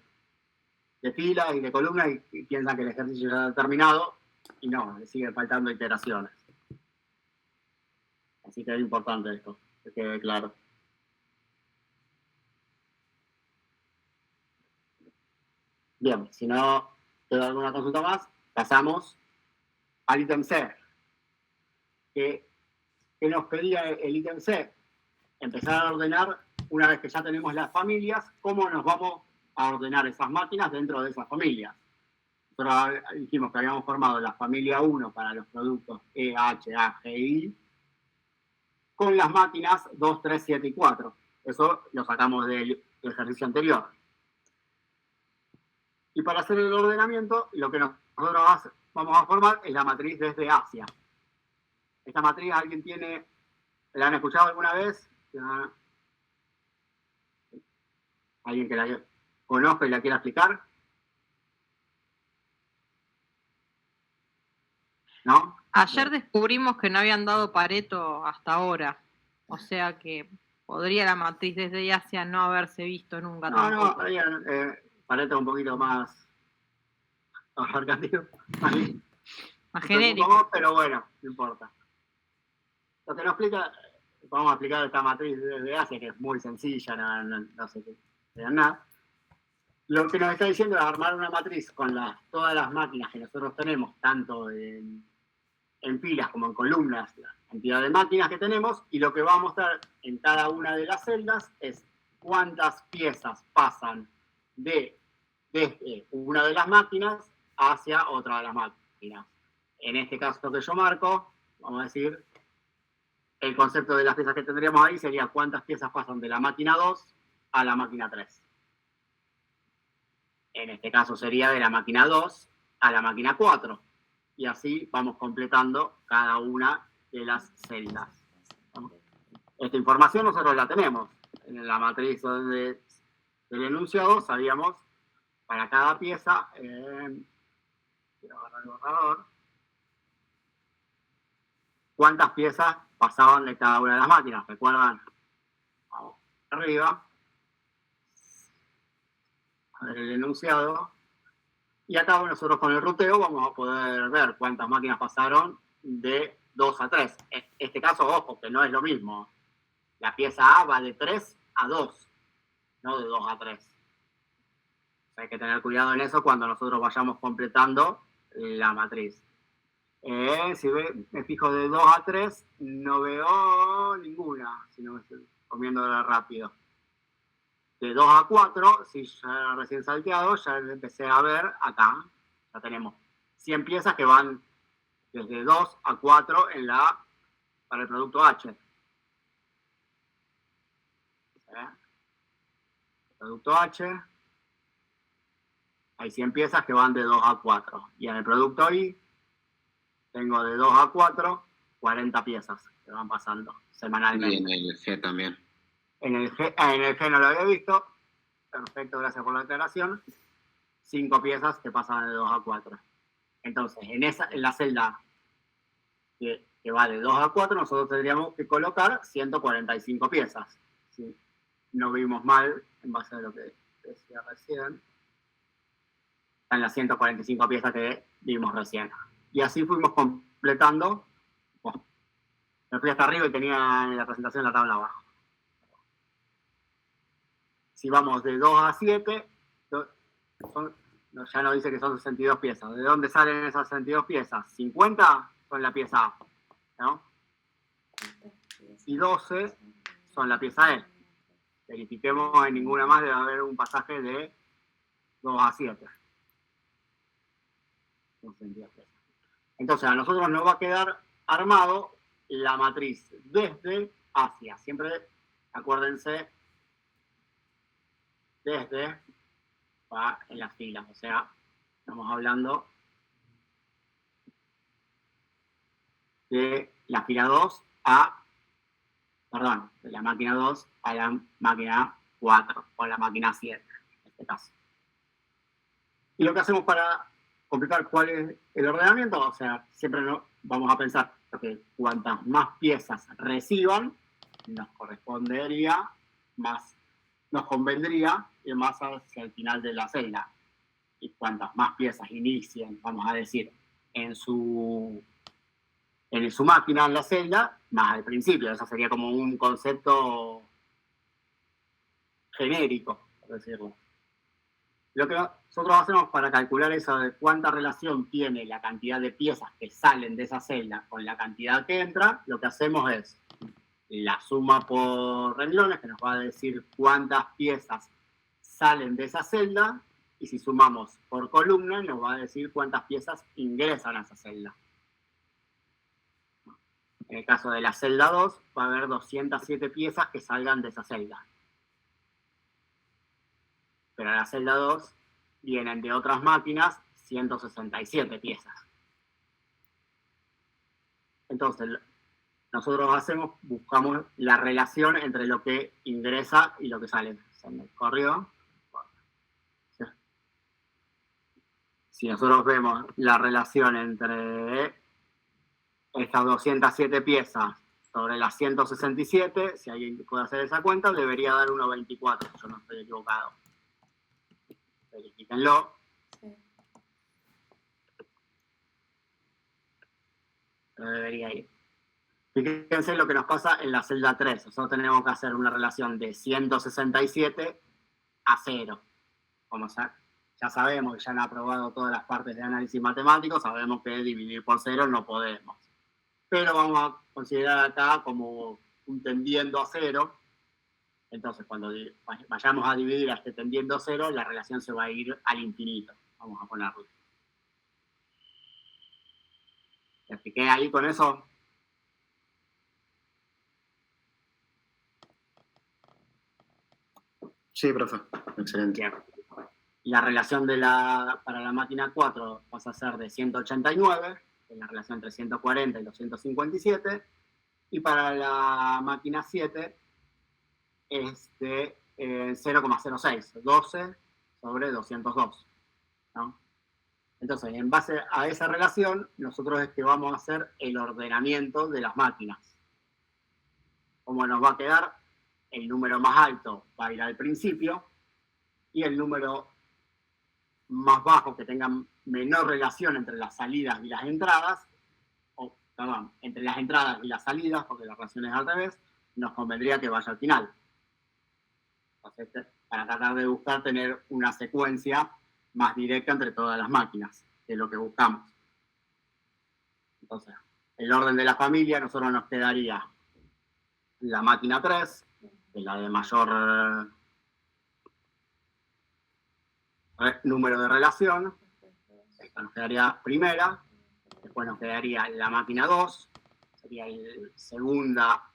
filas y de columnas y piensan que el ejercicio ya está terminado y no, le siguen faltando iteraciones. Así que es importante esto, que quede claro. Bien, si no queda alguna consulta más, pasamos al ítem C. ¿Qué nos pedía el ítem C? Empezar a ordenar, una vez que ya tenemos las familias, cómo nos vamos a ordenar esas máquinas dentro de esas familias. Nosotros dijimos que habíamos formado la familia 1 para los productos E, H, A, G, I, con las máquinas 2, 3, 7 y 4. Eso lo sacamos del ejercicio anterior. Y para hacer el ordenamiento, lo que nosotros vamos a formar es la matriz desde Asia. Esta matriz, ¿alguien tiene? ¿La han escuchado alguna vez? ¿Alguien que la conozca y la quiera explicar? ¿No? Ayer descubrimos que no habían dado Pareto hasta ahora. O sea que podría la matriz desde Asia no haberse visto nunca. No, Pareto un poquito más abarcativo. Más genérico. Pero bueno, no importa. Lo que nos explica, vamos a explicar esta matriz desde Asia, que es muy sencilla, no sé qué, nada. Lo que nos está diciendo es armar una matriz con todas las máquinas que nosotros tenemos, tanto en filas como en columnas, la cantidad de máquinas que tenemos, y lo que va a mostrar en cada una de las celdas es cuántas piezas pasan desde una de las máquinas hacia otra de las máquinas. En este caso que yo marco, vamos a decir, el concepto de las piezas que tendríamos ahí sería cuántas piezas pasan de la máquina 2 a la máquina 3. En este caso sería de la máquina 2 a la máquina 4. Y así vamos completando cada una de las celdas. Esta información nosotros la tenemos. En la matriz del enunciado sabíamos para cada pieza, quiero agarrar el borrador, cuántas piezas pasaban de cada una de las máquinas. ¿Recuerdan? Vamos arriba. A ver el enunciado. Y acá nosotros con el ruteo vamos a poder ver cuántas máquinas pasaron de 2 a 3. En este caso, ojo, que no es lo mismo. La pieza A va de 3 a 2, no de 2 a 3. O sea, hay que tener cuidado en eso cuando nosotros vayamos completando la matriz. Si me fijo de 2 a 3, no veo ninguna, si no me estoy comiendo rápido. De 2 a 4, si ya recién salteado, ya empecé a ver acá. Ya tenemos 100 piezas que van desde 2 a 4 para el producto H. Producto H, hay 100 piezas que van de 2 a 4. Y en el producto I, tengo de 2 a 4, 40 piezas que van pasando semanalmente. Y en el G también. En el G no lo había visto. Perfecto, gracias por la aclaración. 5 piezas que pasan de 2 a 4. Entonces, en la celda que va de 2 a 4, nosotros tendríamos que colocar 145 piezas. ¿Sí? No vimos mal en base a lo que decía recién. Están las 145 piezas que vimos recién. Y así fuimos completando. Bueno, me fui hasta arriba y tenía en la presentación la tabla abajo. Si vamos de 2 a 7, ya nos dice que son 62 piezas. ¿De dónde salen esas 62 piezas? 50 son la pieza A, ¿no? Y 12 son la pieza E. Verifiquemos, en ninguna más debe haber un pasaje de 2 a 7. Entonces, a nosotros nos va a quedar armado la matriz desde hacia. Siempre, acuérdense, desde va en las filas. O sea, estamos hablando de la fila 2 de la máquina 2 a la máquina 4 o a la máquina 7, en este caso. Y lo que hacemos para complicar cuál es el ordenamiento, o sea, siempre vamos a pensar que cuantas más piezas reciban, nos convendría ir más hacia el final de la celda. Y cuantas más piezas inicien, vamos a decir, en su máquina, en la celda, más al principio. Eso sería como un concepto genérico, por decirlo. Lo que nosotros hacemos para calcular eso de cuánta relación tiene la cantidad de piezas que salen de esa celda con la cantidad que entra, lo que hacemos es la suma por renglones, que nos va a decir cuántas piezas salen de esa celda, y si sumamos por columna, nos va a decir cuántas piezas ingresan a esa celda. En el caso de la celda 2, va a haber 207 piezas que salgan de esa celda. Pero a la celda 2 vienen de otras máquinas 167 piezas. Entonces, nosotros buscamos la relación entre lo que ingresa y lo que sale. Se me corrió. Si nosotros vemos la relación entre estas 207 piezas sobre las 167, si alguien puede hacer esa cuenta, debería dar 1,24. Yo no estoy equivocado. Verifíquenlo. Sí. Pero debería ir. Fíjense lo que nos pasa en la celda 3. Nosotros tenemos que hacer una relación de 167 a 0. Como ya sabemos, ya han aprobado todas las partes de análisis matemático, sabemos que dividir por 0 no podemos. Pero vamos a considerar acá como un tendiendo a 0. Entonces, cuando vayamos a dividir a este tendiendo a 0, la relación se va a ir al infinito. Vamos a ponerlo. ¿Te expliqué ahí con eso? Sí, profe. Excelente. Bien. La relación para la máquina 4 pasa a ser de 189, que es la relación entre 140 y 257. Y para la máquina 7 es de 0,06, 12 sobre 202. ¿No? Entonces, en base a esa relación, nosotros es que vamos a hacer el ordenamiento de las máquinas. Como nos va a quedar, el número más alto va a ir al principio y el número más bajo, que tenga menor relación entre las salidas y las entradas, entre las entradas y las salidas, porque la relación es al revés, nos convendría que vaya al final. Entonces, para tratar de buscar tener una secuencia más directa entre todas las máquinas, que es lo que buscamos. Entonces, el orden de la familia, nosotros nos quedaría la máquina 3, que es la de mayor número de relación. Esta nos quedaría primera. Después nos quedaría la máquina 2, sería el segunda,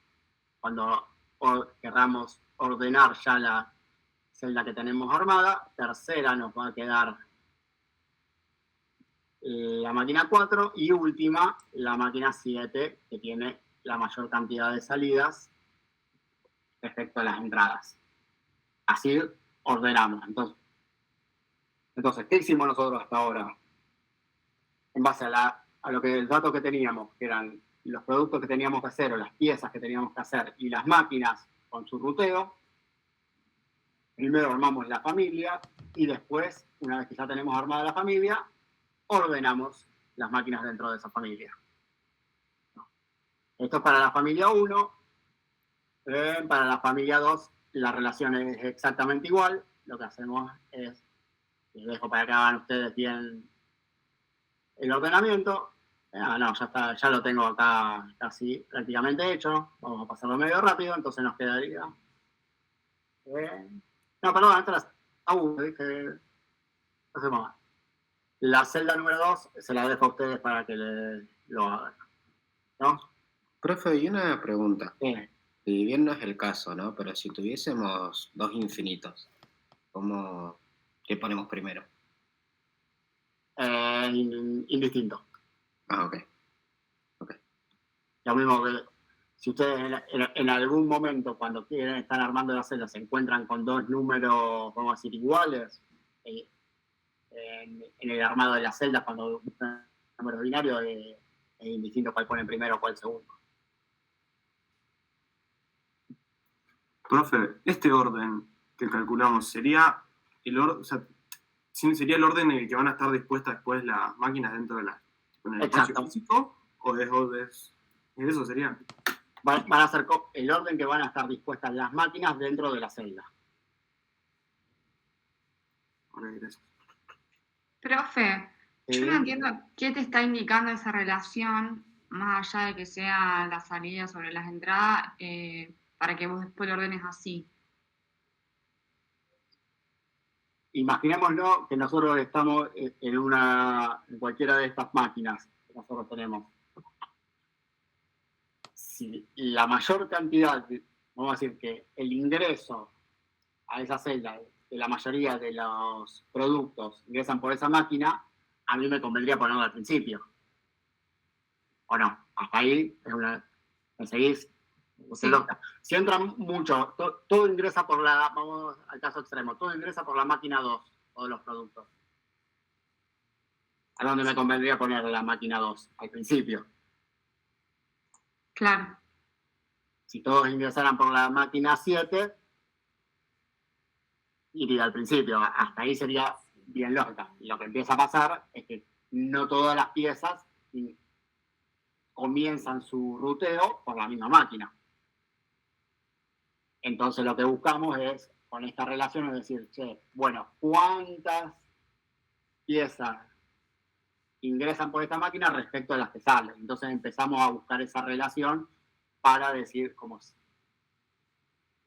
cuando querramos ordenar ya la celda que tenemos armada. Tercera nos va a quedar la máquina 4 y última, la máquina 7, que tiene la mayor cantidad de salidas respecto a las entradas. Así ordenamos. Entonces, ¿qué hicimos nosotros hasta ahora? En base a el dato que teníamos, que eran los productos que teníamos que hacer o las piezas que teníamos que hacer y las máquinas con su ruteo, primero armamos la familia y después, una vez que ya tenemos armada la familia, ordenamos las máquinas dentro de esa familia. Esto es para la familia 1. Para la familia 2 la relación es exactamente igual. Lo que hacemos es, les dejo para que hagan ustedes bien el ordenamiento. No, ya está, ya lo tengo acá casi prácticamente hecho. Vamos a pasarlo medio rápido, entonces nos quedaría. No, perdón, esta dije. Hacemos. La celda número 2 se la dejo a ustedes para que lo hagan. ¿No? Profe, y una pregunta. Sí. Si bien no es el caso, ¿no? Pero si tuviésemos dos infinitos, ¿cómo ¿Qué ponemos primero? Indistinto. Ah, ok. Lo mismo que si ustedes en algún momento, cuando están armando la celda, se encuentran con dos números, vamos a decir, iguales, en el armado de la celda, cuando buscan números binarios, es indistinto cuál ponen primero o cuál segundo. Profe, este orden que calculamos sería el orden, o sea, sería el orden en el que van a estar dispuestas después las máquinas dentro de en el espacio Exacto. físico, o eso sería. Van a ser el orden que van a estar dispuestas las máquinas dentro de la celda. Ok, gracias. Profe, yo no entiendo qué te está indicando esa relación, más allá de que sea la salida sobre las entradas, para que vos después lo ordenes así. Imaginémonos que nosotros estamos en cualquiera de estas máquinas que nosotros tenemos. Si la mayor cantidad, vamos a decir que el ingreso a esa celda de la mayoría de los productos ingresan por esa máquina, a mí me convendría ponerlo al principio. ¿O no? Hasta ahí es ¿me seguís? Sí. Si entran mucho, todo ingresa por vamos al caso extremo, todo ingresa por la máquina 2, todos los productos. ¿A dónde me convendría poner la máquina 2? Al principio. Claro. Si todos ingresaran por la máquina 7, iría al principio. Hasta ahí sería bien lógica. Y lo que empieza a pasar es que no todas las piezas comienzan su ruteo por la misma máquina. Entonces lo que buscamos es, con esta relación, es decir, bueno, ¿cuántas piezas ingresan por esta máquina respecto a las que salen? Entonces empezamos a buscar esa relación para decir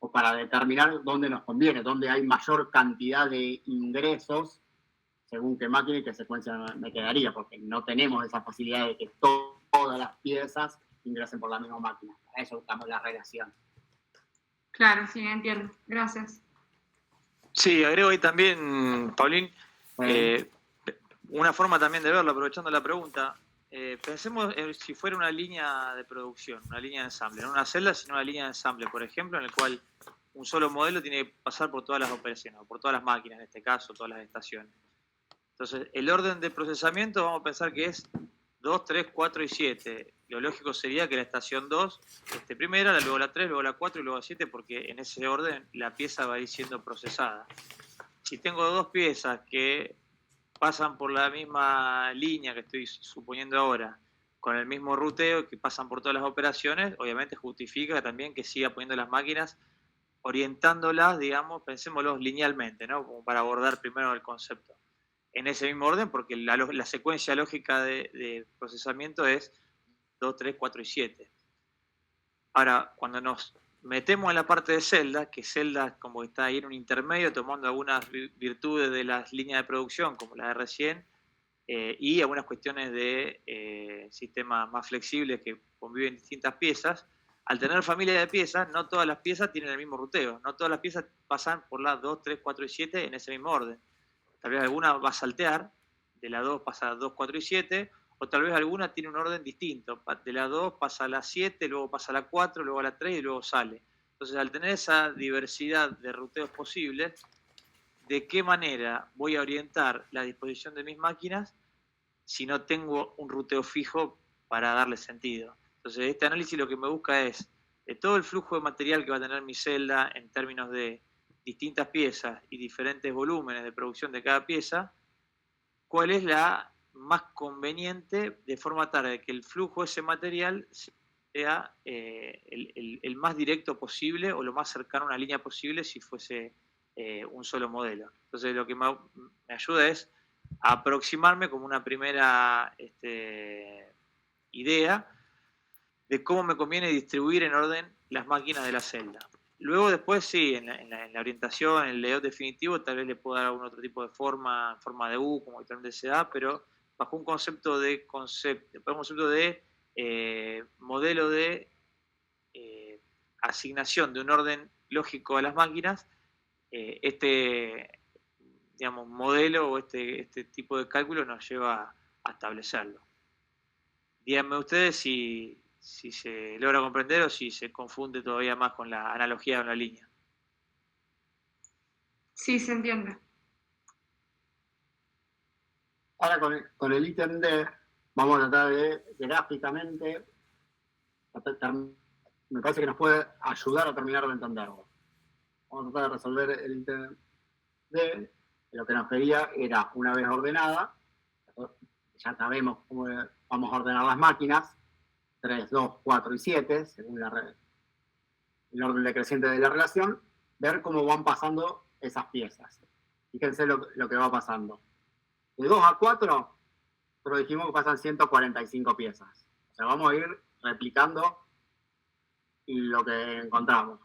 o para determinar dónde nos conviene, dónde hay mayor cantidad de ingresos, según qué máquina y qué secuencia me quedaría, porque no tenemos esa facilidad de que todas las piezas ingresen por la misma máquina. Para eso buscamos la relación. Claro, sí, entiendo. Gracias. Sí, agrego ahí también, Paulín, una forma también de verlo, aprovechando la pregunta. Pensemos si fuera una línea de producción, una línea de ensamble, no una celda, sino una línea de ensamble, por ejemplo, en el cual un solo modelo tiene que pasar por todas las operaciones, o por todas las máquinas, en este caso, todas las estaciones. Entonces, el orden de procesamiento vamos a pensar que es 2, 3, 4 y 7. Lo lógico sería que la estación 2 esté primera, luego la 3, luego la 4 y luego la 7, porque en ese orden la pieza va a ir siendo procesada. Si tengo dos piezas que pasan por la misma línea que estoy suponiendo ahora, con el mismo ruteo, que pasan por todas las operaciones, obviamente justifica también que siga poniendo las máquinas, orientándolas, digamos, pensémoslo linealmente, ¿no? Como para abordar primero el concepto. En ese mismo orden, porque la secuencia lógica de procesamiento es 2, 3, 4 y 7. Ahora, cuando nos metemos en la parte de celda, que celda como está ahí en un intermedio, tomando algunas virtudes de las líneas de producción, como la de recién, y algunas cuestiones de sistemas más flexibles que conviven distintas piezas, al tener familia de piezas, no todas las piezas tienen el mismo ruteo, no todas las piezas pasan por las 2, 3, 4 y 7 en ese mismo orden. Tal vez alguna va a saltear, de la 2 pasa a 2, 4 y 7, o tal vez alguna tiene un orden distinto. De la 2 pasa a la 7, luego pasa a la 4, luego a la 3 y luego sale. Entonces, al tener esa diversidad de ruteos posibles, ¿de qué manera voy a orientar la disposición de mis máquinas si no tengo un ruteo fijo para darle sentido? Entonces, este análisis lo que me busca es, de todo el flujo de material que va a tener mi celda en términos de distintas piezas y diferentes volúmenes de producción de cada pieza, ¿cuál es la más conveniente de forma tal de que el flujo de ese material sea el más directo posible o lo más cercano a una línea posible si fuese un solo modelo? Entonces lo que me ayuda es a aproximarme como una primera idea de cómo me conviene distribuir en orden las máquinas de la celda. Luego después sí, en la orientación, en el layout definitivo, tal vez le puedo dar algún otro tipo de forma de U, como habitualmente se da, pero bajo un concepto de modelo de asignación de un orden lógico a las máquinas, digamos, modelo o este tipo de cálculo nos lleva a establecerlo. Díganme ustedes si se logra comprender o si se confunde todavía más con la analogía de una línea. Sí, se entiende. Ahora con el ítem D vamos a tratar de gráficamente, me parece que nos puede ayudar a terminar de entenderlo. Vamos a tratar de resolver el ítem D. Lo que nos pedía era, una vez ordenada, ya sabemos cómo vamos a ordenar las máquinas, 3, 2, 4 y 7, según el orden decreciente de la relación, ver cómo van pasando esas piezas. Fíjense lo que va pasando. De 2 a 4, nosotros dijimos que pasan 145 piezas. O sea, vamos a ir replicando lo que encontramos.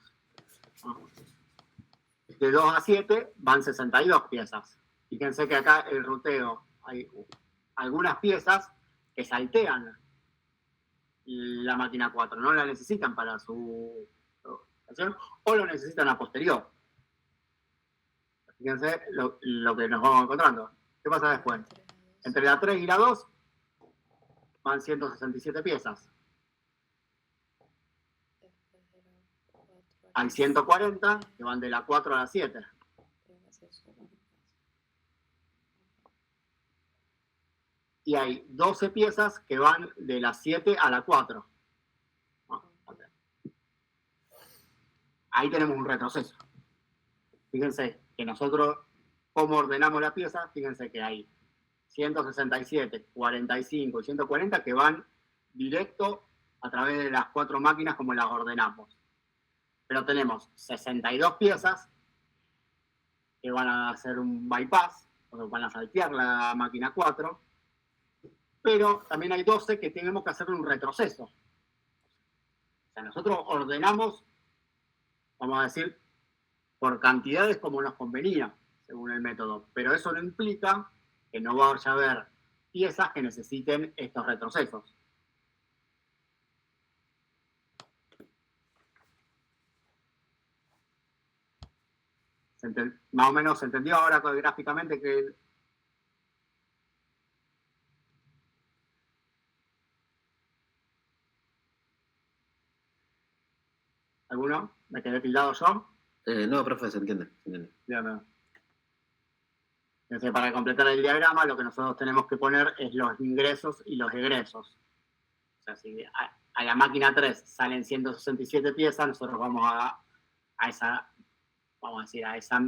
De 2 a 7 van 62 piezas. Fíjense que acá el ruteo, hay algunas piezas que saltean la máquina 4, no la necesitan para su operación o lo necesitan a posterior. Fíjense lo que nos vamos encontrando. ¿Qué pasa después? Entre la 3 y la 2 van 167 piezas. Hay 140 que van de la 4 a la 7. Y hay 12 piezas que van de la 7 a la 4. Ahí tenemos un retroceso. Fíjense que nosotros, cómo ordenamos la pieza, fíjense que hay 167, 45 y 140 que van directo a través de las 4 máquinas como las ordenamos. Pero tenemos 62 piezas que van a hacer un bypass, o sea, van a saltear la máquina 4, pero también hay 12 que tenemos que hacer un retroceso. O sea, nosotros ordenamos, vamos a decir, por cantidades como nos convenía, según el método, pero eso no implica que no vaya a haber piezas que necesiten estos retrocesos. Más o menos se entendió ahora gráficamente que... ¿Alguno? ¿Me quedé tildado yo? No, profe, se entiende. Ya no. Entonces, para completar el diagrama, lo que nosotros tenemos que poner es los ingresos y los egresos. O sea, si a la máquina 3 salen 167 piezas, nosotros vamos a esa, vamos a decir, a esa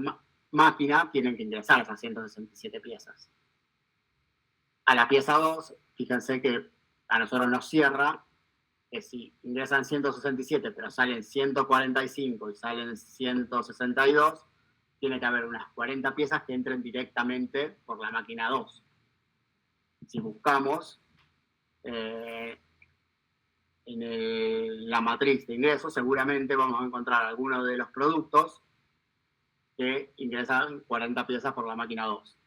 máquina tienen que ingresar esas 167 piezas. A la pieza 2, fíjense que a nosotros nos cierra que si ingresan 167 pero salen 145 y salen 162, tiene que haber unas 40 piezas que entren directamente por la máquina 2. Si buscamos en la matriz de ingresos, seguramente vamos a encontrar algunos de los productos que ingresan 40 piezas por la máquina 2.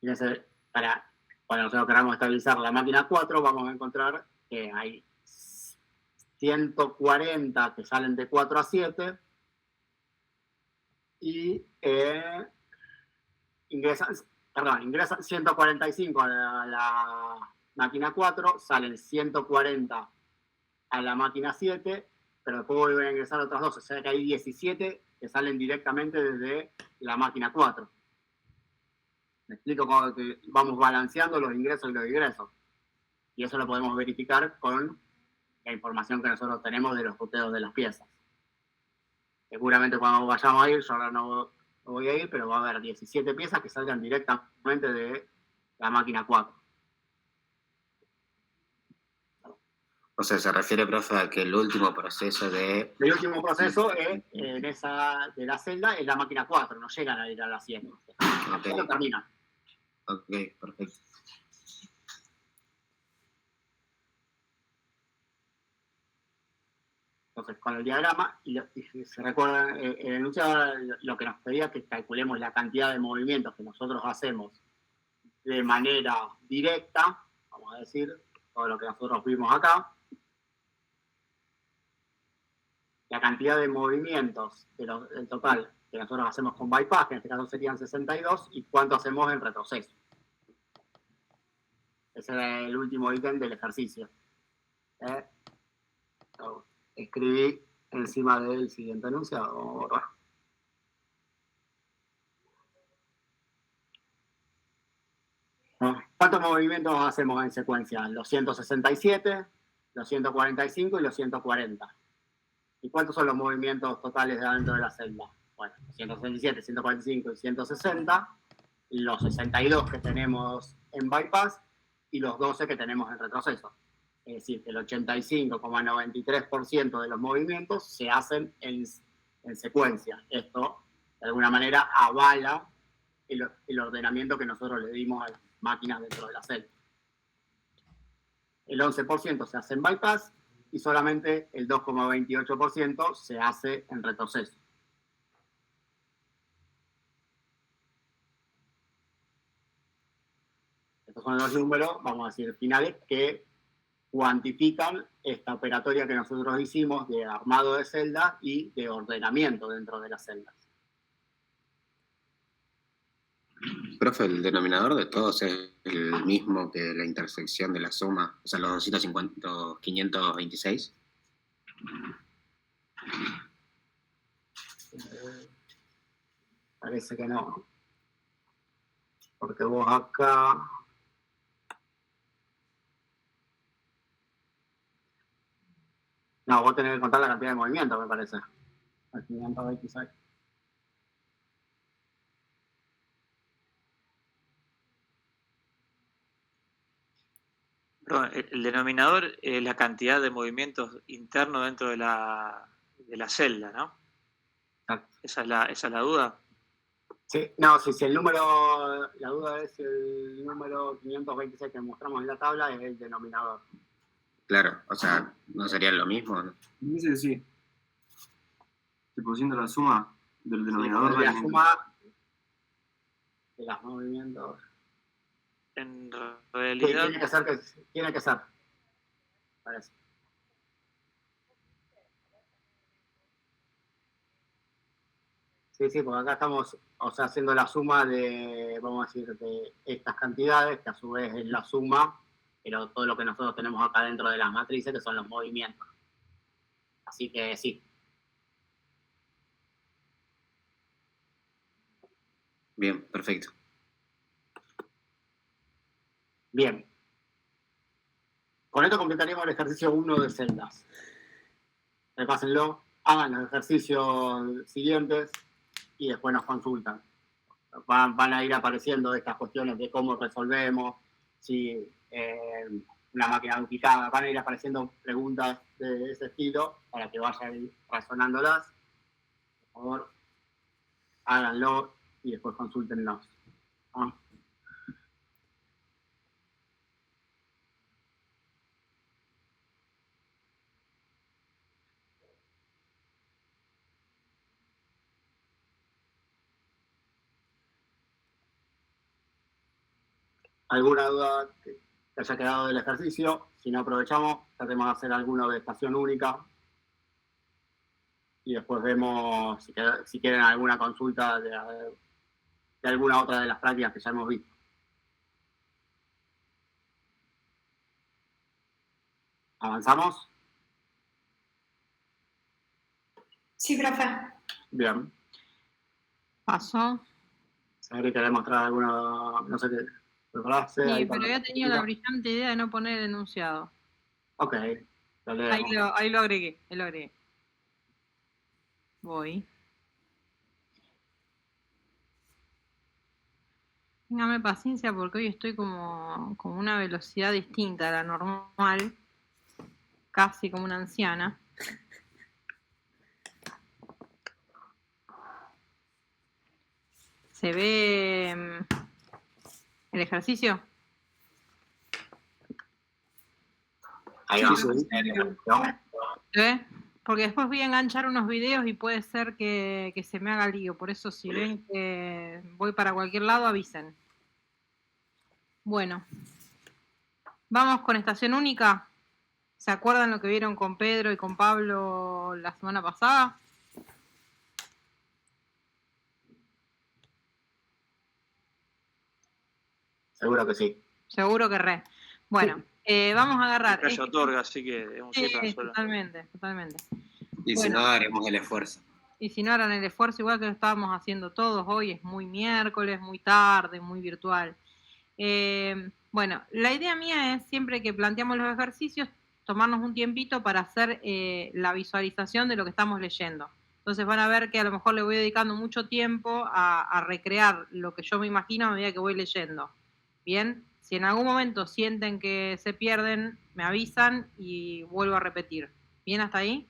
Fíjense, cuando nosotros queramos estabilizar la máquina 4, vamos a encontrar que hay 140 que salen de 4 a 7 y ingresan 145 a la máquina 4, salen 140 a la máquina 7, pero después vuelven a ingresar otras 2, o sea que hay 17 que salen directamente desde la máquina 4. Me explico cómo que vamos balanceando los ingresos y los egresos. Y eso lo podemos verificar con la información que nosotros tenemos de los ruteos de las piezas. Seguramente cuando vayamos a ir, yo ahora no voy a ir, pero va a haber 17 piezas que salgan directamente de la máquina 4. O sea, se refiere, profe, a que el último proceso de... El último proceso es, de la celda es la máquina 4, no llegan a ir a la 7. Okay. No terminan. Ok, perfecto. Entonces, con el diagrama, y si se recuerdan, el enunciado lo que nos pedía es que calculemos la cantidad de movimientos que nosotros hacemos de manera directa, vamos a decir, todo lo que nosotros vimos acá. la cantidad de movimientos del total que nosotros hacemos con bypass, que en este caso serían 62, y cuánto hacemos en retroceso. Ese era el último ítem del ejercicio. Escribí encima del siguiente enunciado. ¿Cuántos movimientos hacemos en secuencia? Los 167, los 145 y los 140. ¿Y cuántos son los movimientos totales de adentro de la celda? Bueno, 167, 145 y 160, los 62 que tenemos en bypass y los 12 que tenemos en retroceso. Es decir, que el 85,93% de los movimientos se hacen en secuencia. Esto, de alguna manera, avala el ordenamiento que nosotros le dimos a las máquinas dentro de la celda. El 11% se hace en bypass y solamente el 2,28% se hace en retroceso. Estos son los números, vamos a decir, finales que cuantifican esta operatoria que nosotros hicimos de armado de celdas y de ordenamiento dentro de las celdas. Profe, el denominador de todos es el mismo que la intersección de la suma, o sea, los 250, 526. Parece que no. Porque vos acá... No, vos tenés que contar la cantidad de movimientos, me parece. 526. Pero el denominador es la cantidad de movimientos internos dentro de la celda, ¿no? Exacto. Esa es la duda. Sí, no, si el número, la duda es el número 526 que mostramos en la tabla, es el denominador. Claro, o sea, ¿no sería lo mismo? ¿No? Dice que sí. Tipo, siendo la suma del denominador de la suma de los movimientos. En realidad... Sí, tiene que ser. Parece. Sí, porque acá estamos, haciendo la suma de, vamos a decir, de estas cantidades, que a su vez es la suma, pero todo lo que nosotros tenemos acá dentro de las matrices, que son los movimientos. Así que sí. Bien, perfecto. Bien. Con esto completaríamos el ejercicio 1 de celdas. Repásenlo, hagan los ejercicios siguientes y después nos consultan. Van a ir apareciendo estas cuestiones de cómo resolvemos, si una máquina duplicada, van a ir apareciendo preguntas de ese estilo para que vayan razonándolas. Por favor, háganlo y después consúltennos. ¿Ah? ¿Alguna duda que haya quedado del ejercicio? Si no aprovechamos, tratemos de hacer alguno de estación única. Y después vemos si quieren alguna consulta de alguna otra de las prácticas que ya hemos visto. ¿Avanzamos? Sí, profe. Bien. Pasó. Sabri, ¿querés mostrar alguna, no sé qué? Sí, pero había tenido la brillante idea de no poner el enunciado. Ok, ahí lo agregué, Voy. Téngame paciencia porque hoy estoy como una velocidad distinta a la normal, casi como una anciana. ¿Se ve el ejercicio? Ahí va. ¿Eh? Porque después voy a enganchar unos videos y puede ser que se me haga lío. Por eso si ven que voy para cualquier lado, avisen. Bueno. Vamos con estación única. ¿Se acuerdan lo que vieron con Pedro y con Pablo la semana pasada? Seguro que sí. Seguro que re. Bueno, vamos a agarrar. El callo otorga, así que es un sí para Sí, solo. totalmente, totalmente. Y si Bueno. no, haremos el esfuerzo. Y si no harán el esfuerzo, igual que lo estábamos haciendo todos, hoy es muy miércoles, muy tarde, muy virtual. Bueno, la idea mía es siempre que planteamos los ejercicios, tomarnos un tiempito para hacer la visualización de lo que estamos leyendo. Entonces van a ver que a lo mejor le voy dedicando mucho tiempo a recrear lo que yo me imagino a medida que voy leyendo. Bien, si en algún momento sienten que se pierden, me avisan y vuelvo a repetir. ¿Bien hasta ahí?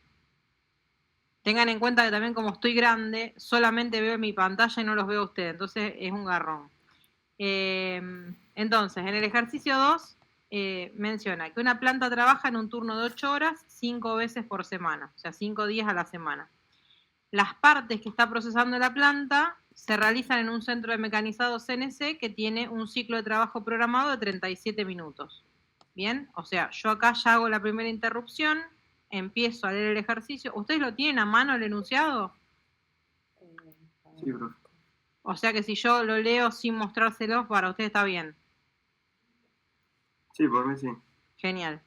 Tengan en cuenta que también como estoy grande, solamente veo mi pantalla y no los veo a ustedes, entonces es un garrón. Entonces, en el ejercicio 2 menciona que una planta trabaja en un turno de 8 horas 5 veces por semana, o sea, 5 días a la semana. Las partes que está procesando la planta se realizan en un centro de mecanizado CNC que tiene un ciclo de trabajo programado de 37 minutos. Bien, o sea, yo acá ya hago la primera interrupción, empiezo a leer el ejercicio. ¿Ustedes lo tienen a mano el enunciado? Sí, profe. O sea que si yo lo leo sin mostrárselos, para ustedes está bien. Sí, por mí sí. Genial.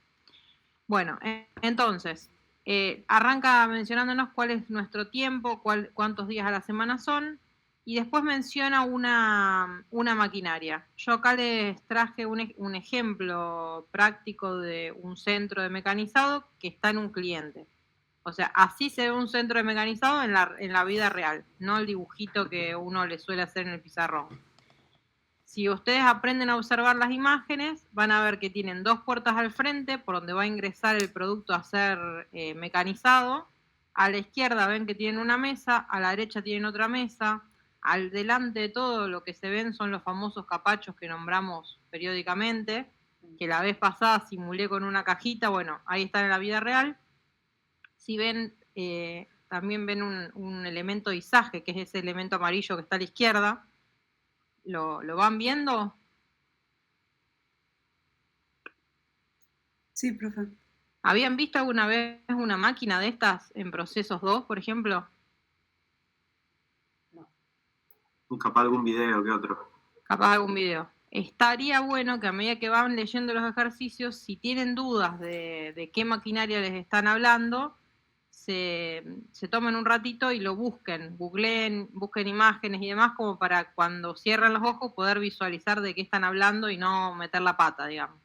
Bueno, entonces, arranca mencionándonos cuál es nuestro tiempo, cuántos días a la semana son, y después menciona una maquinaria. Yo acá les traje un ejemplo práctico de un centro de mecanizado que está en un cliente. O sea, así se ve un centro de mecanizado en la vida real, no el dibujito que uno le suele hacer en el pizarrón. Si ustedes aprenden a observar las imágenes, van a ver que tienen 2 puertas al frente por donde va a ingresar el producto a ser mecanizado. A la izquierda ven que tienen una mesa, a la derecha tienen otra mesa. Al delante de todo lo que se ven son los famosos capachos que nombramos periódicamente, que la vez pasada simulé con una cajita. Bueno, ahí están en la vida real. Si ven, también ven un elemento de izaje, que es ese elemento amarillo que está a la izquierda. ¿Lo van viendo? Sí, profe. ¿Habían visto alguna vez una máquina de estas en procesos 2, por ejemplo? Capaz algún video que otro. Capaz algún video. Estaría bueno que a medida que van leyendo los ejercicios, si tienen dudas de qué maquinaria les están hablando, se tomen un ratito y lo busquen, googleen, busquen imágenes y demás, como para cuando cierran los ojos poder visualizar de qué están hablando y no meter la pata, digamos.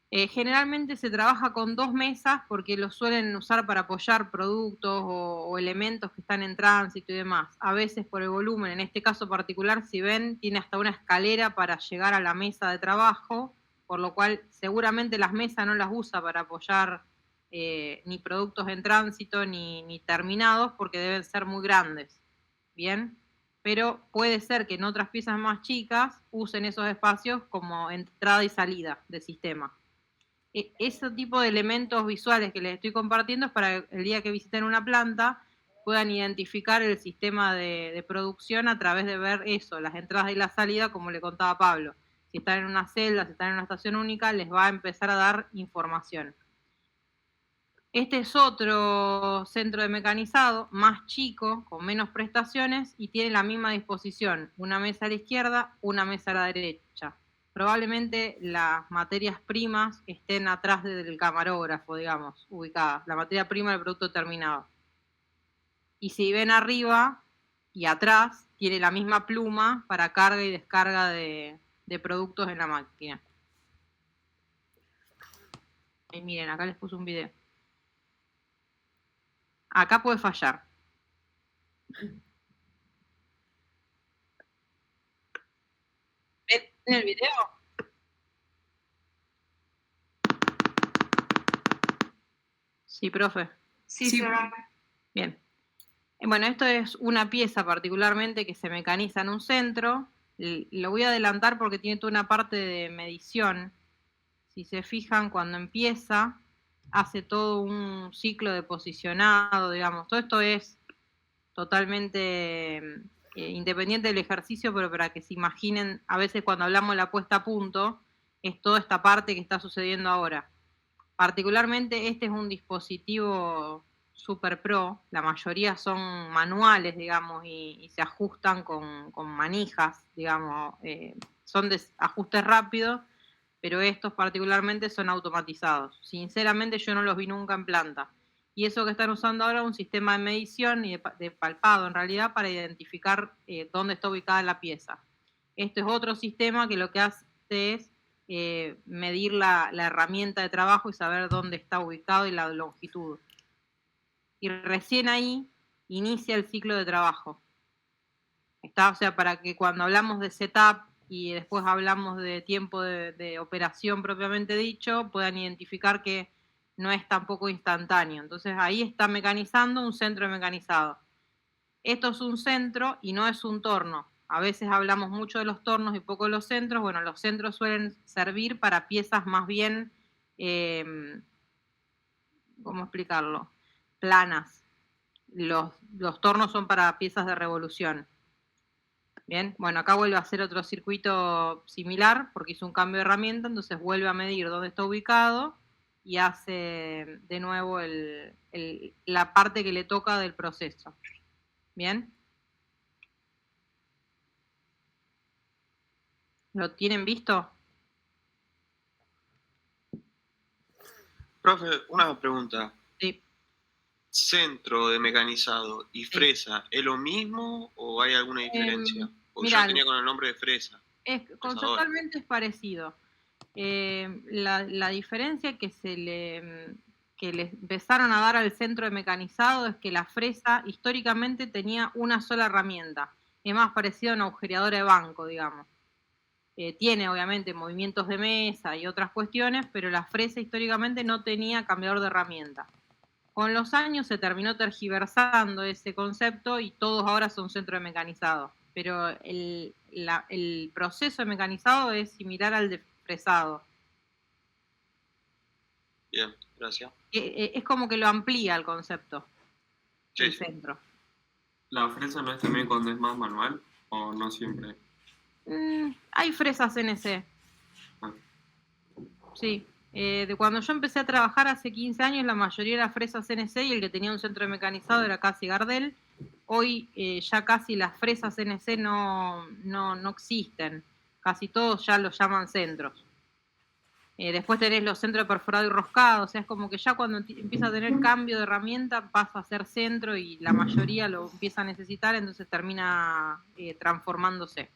Generalmente se trabaja con 2 mesas porque lo suelen usar para apoyar productos o elementos que están en tránsito y demás. A veces por el volumen, en este caso particular, si ven, tiene hasta una escalera para llegar a la mesa de trabajo, por lo cual seguramente las mesas no las usa para apoyar ni productos en tránsito ni terminados porque deben ser muy grandes. Bien, pero puede ser que en otras piezas más chicas usen esos espacios como entrada y salida de sistema. Ese tipo de elementos visuales que les estoy compartiendo es para el día que visiten una planta puedan identificar el sistema de producción a través de ver eso, las entradas y la salida, como le contaba Pablo. Si están en una celda, si están en una estación única, les va a empezar a dar información. Este es otro centro de mecanizado, más chico, con menos prestaciones y tiene la misma disposición, una mesa a la izquierda, una mesa a la derecha. Probablemente las materias primas estén atrás del camarógrafo, digamos, ubicadas, la materia prima del producto terminado. Y si ven arriba y atrás, tiene la misma pluma para carga y descarga de productos en la máquina. Y miren, acá les puse un video. Acá puede fallar. ¿Ven el video? Sí, profe. Sí, profe. Bien. Bueno, esto es una pieza particularmente que se mecaniza en un centro. Lo voy a adelantar porque tiene toda una parte de medición. Si se fijan, cuando empieza, hace todo un ciclo de posicionado, digamos. Todo esto es totalmente independiente del ejercicio, pero para que se imaginen, a veces cuando hablamos de la puesta a punto, es toda esta parte que está sucediendo ahora. Particularmente este es un dispositivo super pro, la mayoría son manuales, digamos, y se ajustan con manijas, digamos, son de ajustes rápidos, pero estos particularmente son automatizados. Sinceramente yo no los vi nunca en planta. Y eso que están usando ahora es un sistema de medición y de palpado, en realidad, para identificar dónde está ubicada la pieza. Este es otro sistema que lo que hace es medir la herramienta de trabajo y saber dónde está ubicado y la longitud. Y recién ahí inicia el ciclo de trabajo. O sea, para que cuando hablamos de setup y después hablamos de tiempo de operación propiamente dicho, puedan identificar que no es tampoco instantáneo. Entonces ahí está mecanizando un centro mecanizado. Esto es un centro y no es un torno. A veces hablamos mucho de los tornos y poco de los centros. Bueno, los centros suelen servir para piezas más bien, ¿cómo explicarlo? Planas. Los tornos son para piezas de revolución. Bien, bueno, acá vuelve a hacer otro circuito similar porque hizo un cambio de herramienta, entonces vuelve a medir dónde está ubicado y hace de nuevo la parte que le toca del proceso. Bien. ¿Lo tienen visto? Profe, una pregunta. Sí. ¿Centro de mecanizado y fresa es lo mismo o hay alguna diferencia? Porque yo tenía con el nombre de fresa. Conceptualmente es parecido. La diferencia que le empezaron a dar al centro de mecanizado es que la fresa históricamente tenía una sola herramienta. Es más parecido a una agujereadora de banco, digamos. Tiene obviamente movimientos de mesa y otras cuestiones, pero la fresa históricamente no tenía cambiador de herramienta. Con los años se terminó tergiversando ese concepto y todos ahora son centro de mecanizado. Pero el proceso de mecanizado es similar al de fresado. Bien, gracias. Es como que lo amplía el concepto. Sí, el centro. ¿La fresa no es también cuando es más manual o no siempre? Hay fresas CNC. Sí. De cuando yo empecé a trabajar hace 15 años, la mayoría era fresas CNC y el que tenía un centro de mecanizado era casi Gardel. Hoy ya casi las fresas CNC no existen. Casi todos ya los llaman centros. Después tenés los centros de perforado y roscado. O sea, es como que ya cuando empieza a tener cambio de herramienta pasa a ser centro y la mayoría lo empieza a necesitar, entonces termina transformándose.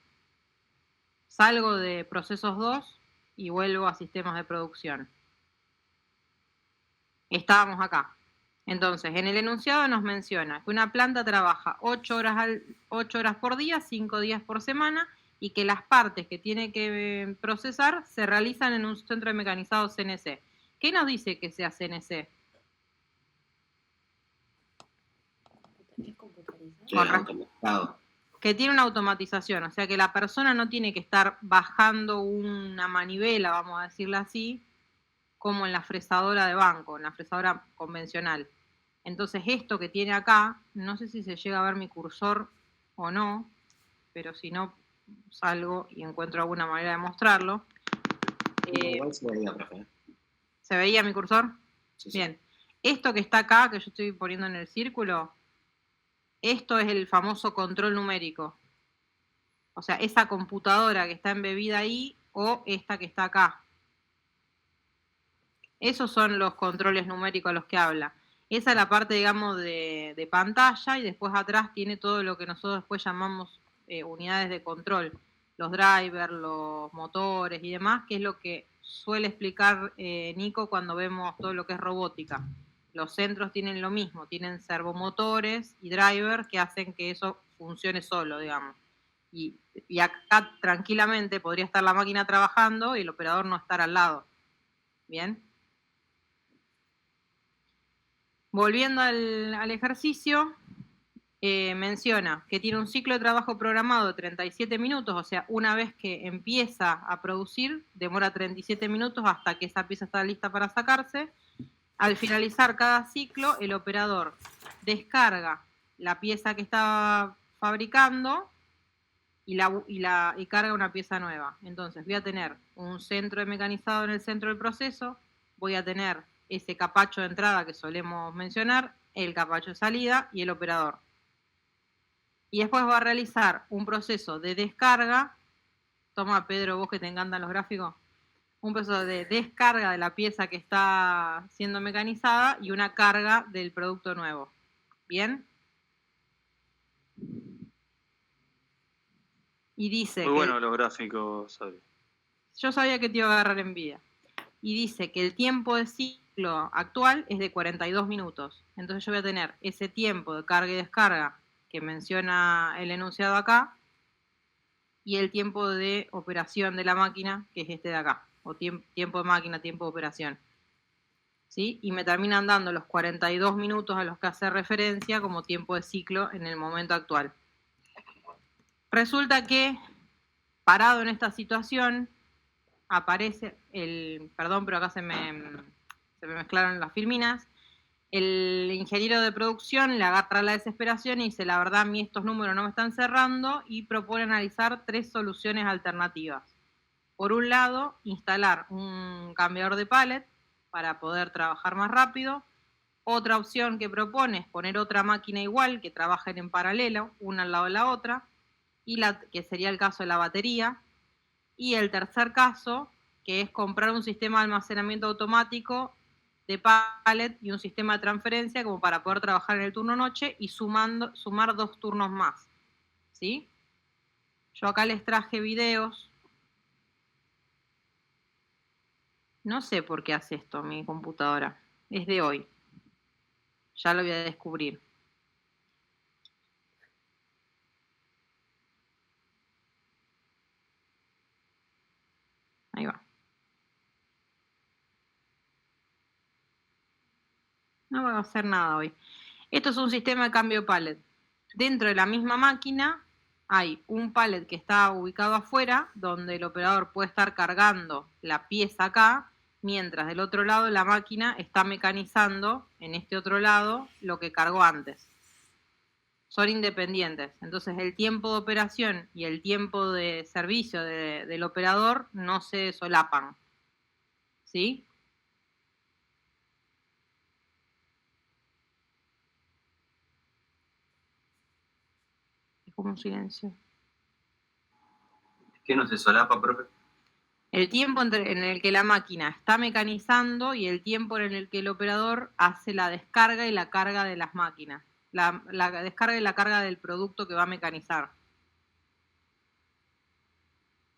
Salgo de procesos 2 y vuelvo a sistemas de producción. Estábamos acá. Entonces, en el enunciado nos menciona que una planta trabaja 8 horas por día, 5 días por semana, y que las partes que tiene que procesar se realizan en un centro de mecanizado CNC. ¿Qué nos dice que sea CNC? Que tiene una automatización, o sea que la persona no tiene que estar bajando una manivela, vamos a decirlo así, como en la fresadora de banco, en la fresadora convencional. Entonces esto que tiene acá, no sé si se llega a ver mi cursor o no, pero si no, salgo y encuentro alguna manera de mostrarlo. Igual se veía, profe. ¿Se veía mi cursor? Sí, sí. Bien. Esto que está acá, que yo estoy poniendo en el círculo, esto es el famoso control numérico. O sea, esa computadora que está embebida ahí o esta que está acá. Esos son los controles numéricos a los que habla. Esa es la parte, digamos, de pantalla y después atrás tiene todo lo que nosotros después llamamos unidades de control. Los drivers, los motores y demás, que es lo que suele explicar Nico cuando vemos todo lo que es robótica. Los centros tienen lo mismo, tienen servomotores y drivers que hacen que eso funcione solo, digamos. Y acá tranquilamente podría estar la máquina trabajando y el operador no estar al lado. ¿Bien? Volviendo al ejercicio, menciona que tiene un ciclo de trabajo programado de 37 minutos, o sea, una vez que empieza a producir, demora 37 minutos hasta que esa pieza está lista para sacarse. Al finalizar cada ciclo, el operador descarga la pieza que está fabricando y carga una pieza nueva. Entonces voy a tener un centro de mecanizado en el centro del proceso, voy a tener ese capacho de entrada que solemos mencionar, el capacho de salida y el operador. Y después va a realizar un proceso de descarga. Toma, Pedro, vos que te encantan los gráficos. Un proceso de descarga de la pieza que está siendo mecanizada y una carga del producto nuevo. ¿Bien? Y dice muy bueno los gráficos, Sabri. Yo sabía que te iba a agarrar envidia. Y dice que el tiempo de ciclo actual es de 42 minutos. Entonces yo voy a tener ese tiempo de carga y descarga que menciona el enunciado acá y el tiempo de operación de la máquina, que es este de acá, o tiempo de máquina, tiempo de operación. ¿Sí? Y me terminan dando los 42 minutos a los que hace referencia como tiempo de ciclo en el momento actual. Resulta que, parado en esta situación, aparece perdón, pero acá se me mezclaron las filminas. El ingeniero de producción le agarra la desesperación y dice, la verdad, a mí estos números no me están cerrando, y propone analizar 3 soluciones alternativas. Por un lado, instalar un cambiador de pallet para poder trabajar más rápido. Otra opción que propone es poner otra máquina igual que trabajen en paralelo, una al lado de la otra, que sería el caso de la batería. Y el tercer caso, que es comprar un sistema de almacenamiento automático de pallet y un sistema de transferencia como para poder trabajar en el turno noche y sumar 2 turnos más. ¿Sí? Yo acá les traje videos. No sé por qué hace esto mi computadora. Es de hoy. Ya lo voy a descubrir. Ahí va. No voy a hacer nada hoy. Esto es un sistema de cambio de pallet. Dentro de la misma máquina hay un pallet que está ubicado afuera, donde el operador puede estar cargando la pieza acá, mientras del otro lado la máquina está mecanizando en este otro lado lo que cargó antes. Son independientes. Entonces el tiempo de operación y el tiempo de servicio del operador no se solapan. ¿Sí? Es como un silencio. ¿Qué no se solapa, profe? El tiempo en el que la máquina está mecanizando y el tiempo en el que el operador hace la descarga y la carga de las máquinas. La descarga y la carga del producto que va a mecanizar.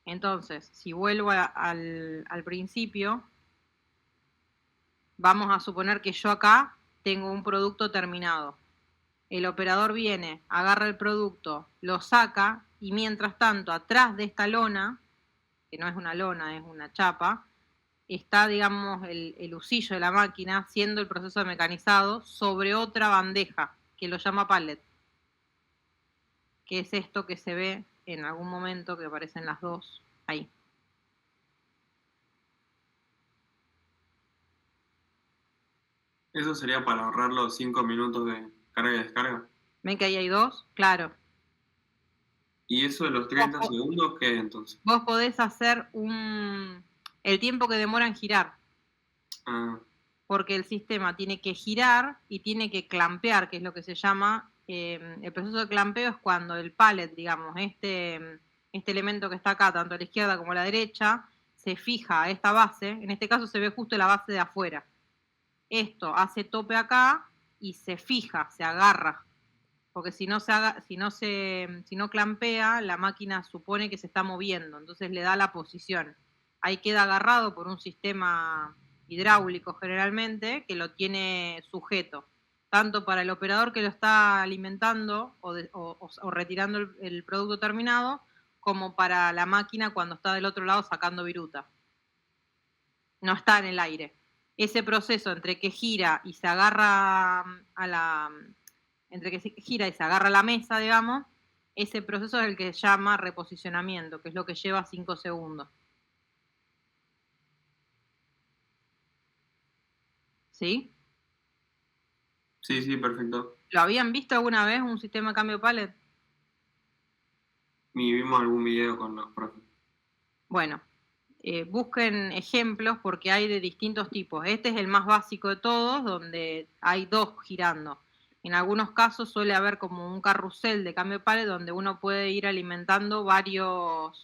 Entonces, si vuelvo al principio, vamos a suponer que yo acá tengo un producto terminado. El operador viene, agarra el producto, lo saca y mientras tanto atrás de esta lona, que no es una lona, es una chapa, está, digamos, el usillo de la máquina haciendo el proceso de mecanizado sobre otra bandeja, que lo llama pallet, que es esto que se ve en algún momento, que aparecen las dos ahí. Eso sería para ahorrar los 5 minutos de carga y descarga. ¿Ven que ahí hay 2? Claro. ¿Y eso de los 30 segundos qué es entonces? Vos podés hacer el tiempo que demora en girar. Ah. Porque el sistema tiene que girar y tiene que clampear, que es lo que se llama, el proceso de clampeo es cuando el pallet, digamos, este elemento que está acá, tanto a la izquierda como a la derecha, se fija a esta base, en este caso se ve justo la base de afuera. Esto hace tope acá y se fija, se agarra, porque si no clampea, la máquina supone que se está moviendo, entonces le da la posición. Ahí queda agarrado por un sistema hidráulico generalmente, que lo tiene sujeto, tanto para el operador que lo está alimentando o retirando el producto terminado, como para la máquina cuando está del otro lado sacando viruta. No está en el aire. Ese proceso entre que gira y se agarra a la mesa, digamos, ese proceso es el que se llama reposicionamiento, que es lo que lleva 5 segundos. ¿Sí? Sí, perfecto. ¿Lo habían visto alguna vez un sistema de cambio de pallet? Ni vimos algún video con los profes. Bueno, busquen ejemplos porque hay de distintos tipos. Este es el más básico de todos, donde hay 2 girando. En algunos casos suele haber como un carrusel de cambio de pallet donde uno puede ir alimentando varios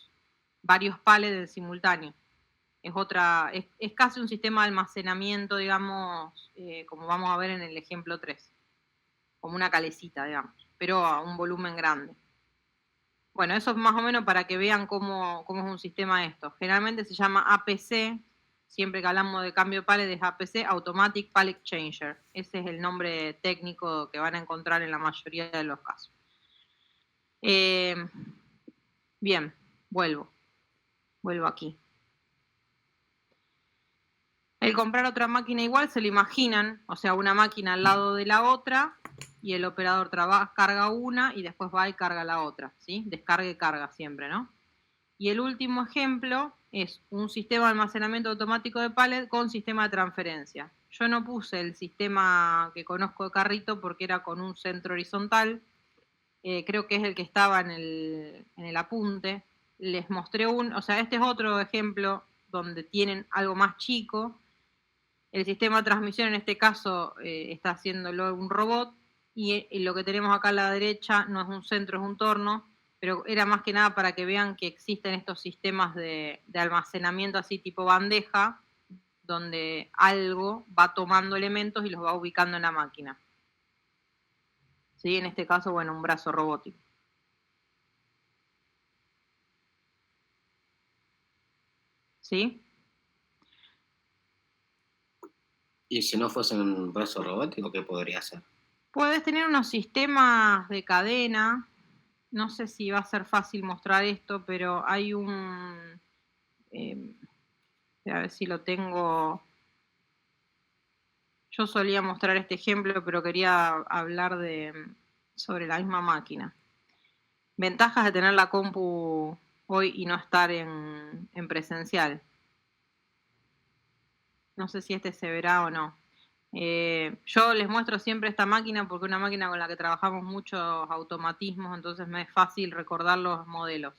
pallets en simultáneo. Es casi un sistema de almacenamiento, digamos, como vamos a ver en el ejemplo 3. Como una calecita, digamos, pero a un volumen grande. Bueno, eso es más o menos para que vean cómo es un sistema esto. Generalmente se llama APC, siempre que hablamos de cambio de pallet es APC, Automatic Pallet Changer. Ese es el nombre técnico que van a encontrar en la mayoría de los casos. Bien, vuelvo aquí. El comprar otra máquina igual se lo imaginan, o sea, una máquina al lado de la otra y el operador carga una y después va y carga la otra, ¿sí? Descarga y carga siempre, ¿no? Y el último ejemplo es un sistema de almacenamiento automático de pallet con sistema de transferencia. Yo no puse el sistema que conozco de carrito porque era con un centro horizontal, creo que es el que estaba en el apunte. Les mostré o sea, este es otro ejemplo donde tienen algo más chico. El sistema de transmisión en este caso está haciéndolo un robot y lo que tenemos acá a la derecha no es un centro, es un torno, pero era más que nada para que vean que existen estos sistemas de almacenamiento así tipo bandeja, donde algo va tomando elementos y los va ubicando en la máquina. ¿Sí? En este caso, bueno, un brazo robótico. ¿Sí? ¿Y si no fuese un brazo robótico, qué podría hacer? Puedes tener unos sistemas de cadena. No sé si va a ser fácil mostrar esto, pero hay un... a ver si lo tengo... Yo solía mostrar este ejemplo, pero quería hablar sobre la misma máquina. Ventajas de tener la compu hoy y no estar en presencial. No sé si este se verá o no. Yo les muestro siempre esta máquina porque es una máquina con la que trabajamos muchos automatismos, entonces me es fácil recordar los modelos.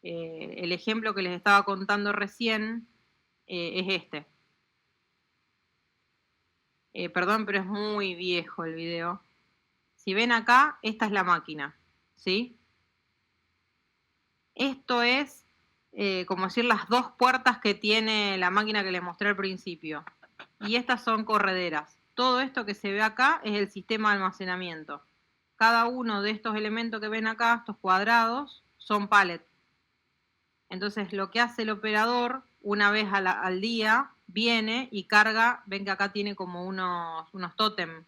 El ejemplo que les estaba contando recién es este. Perdón, pero es muy viejo el video. Si ven acá, esta es la máquina, ¿sí? Esto es, como decir, las 2 puertas que tiene la máquina que les mostré al principio. Y estas son correderas. Todo esto que se ve acá es el sistema de almacenamiento. Cada uno de estos elementos que ven acá, estos cuadrados, son pallets. Entonces lo que hace el operador, una vez al día, viene y carga, ven que acá tiene como unos tótem,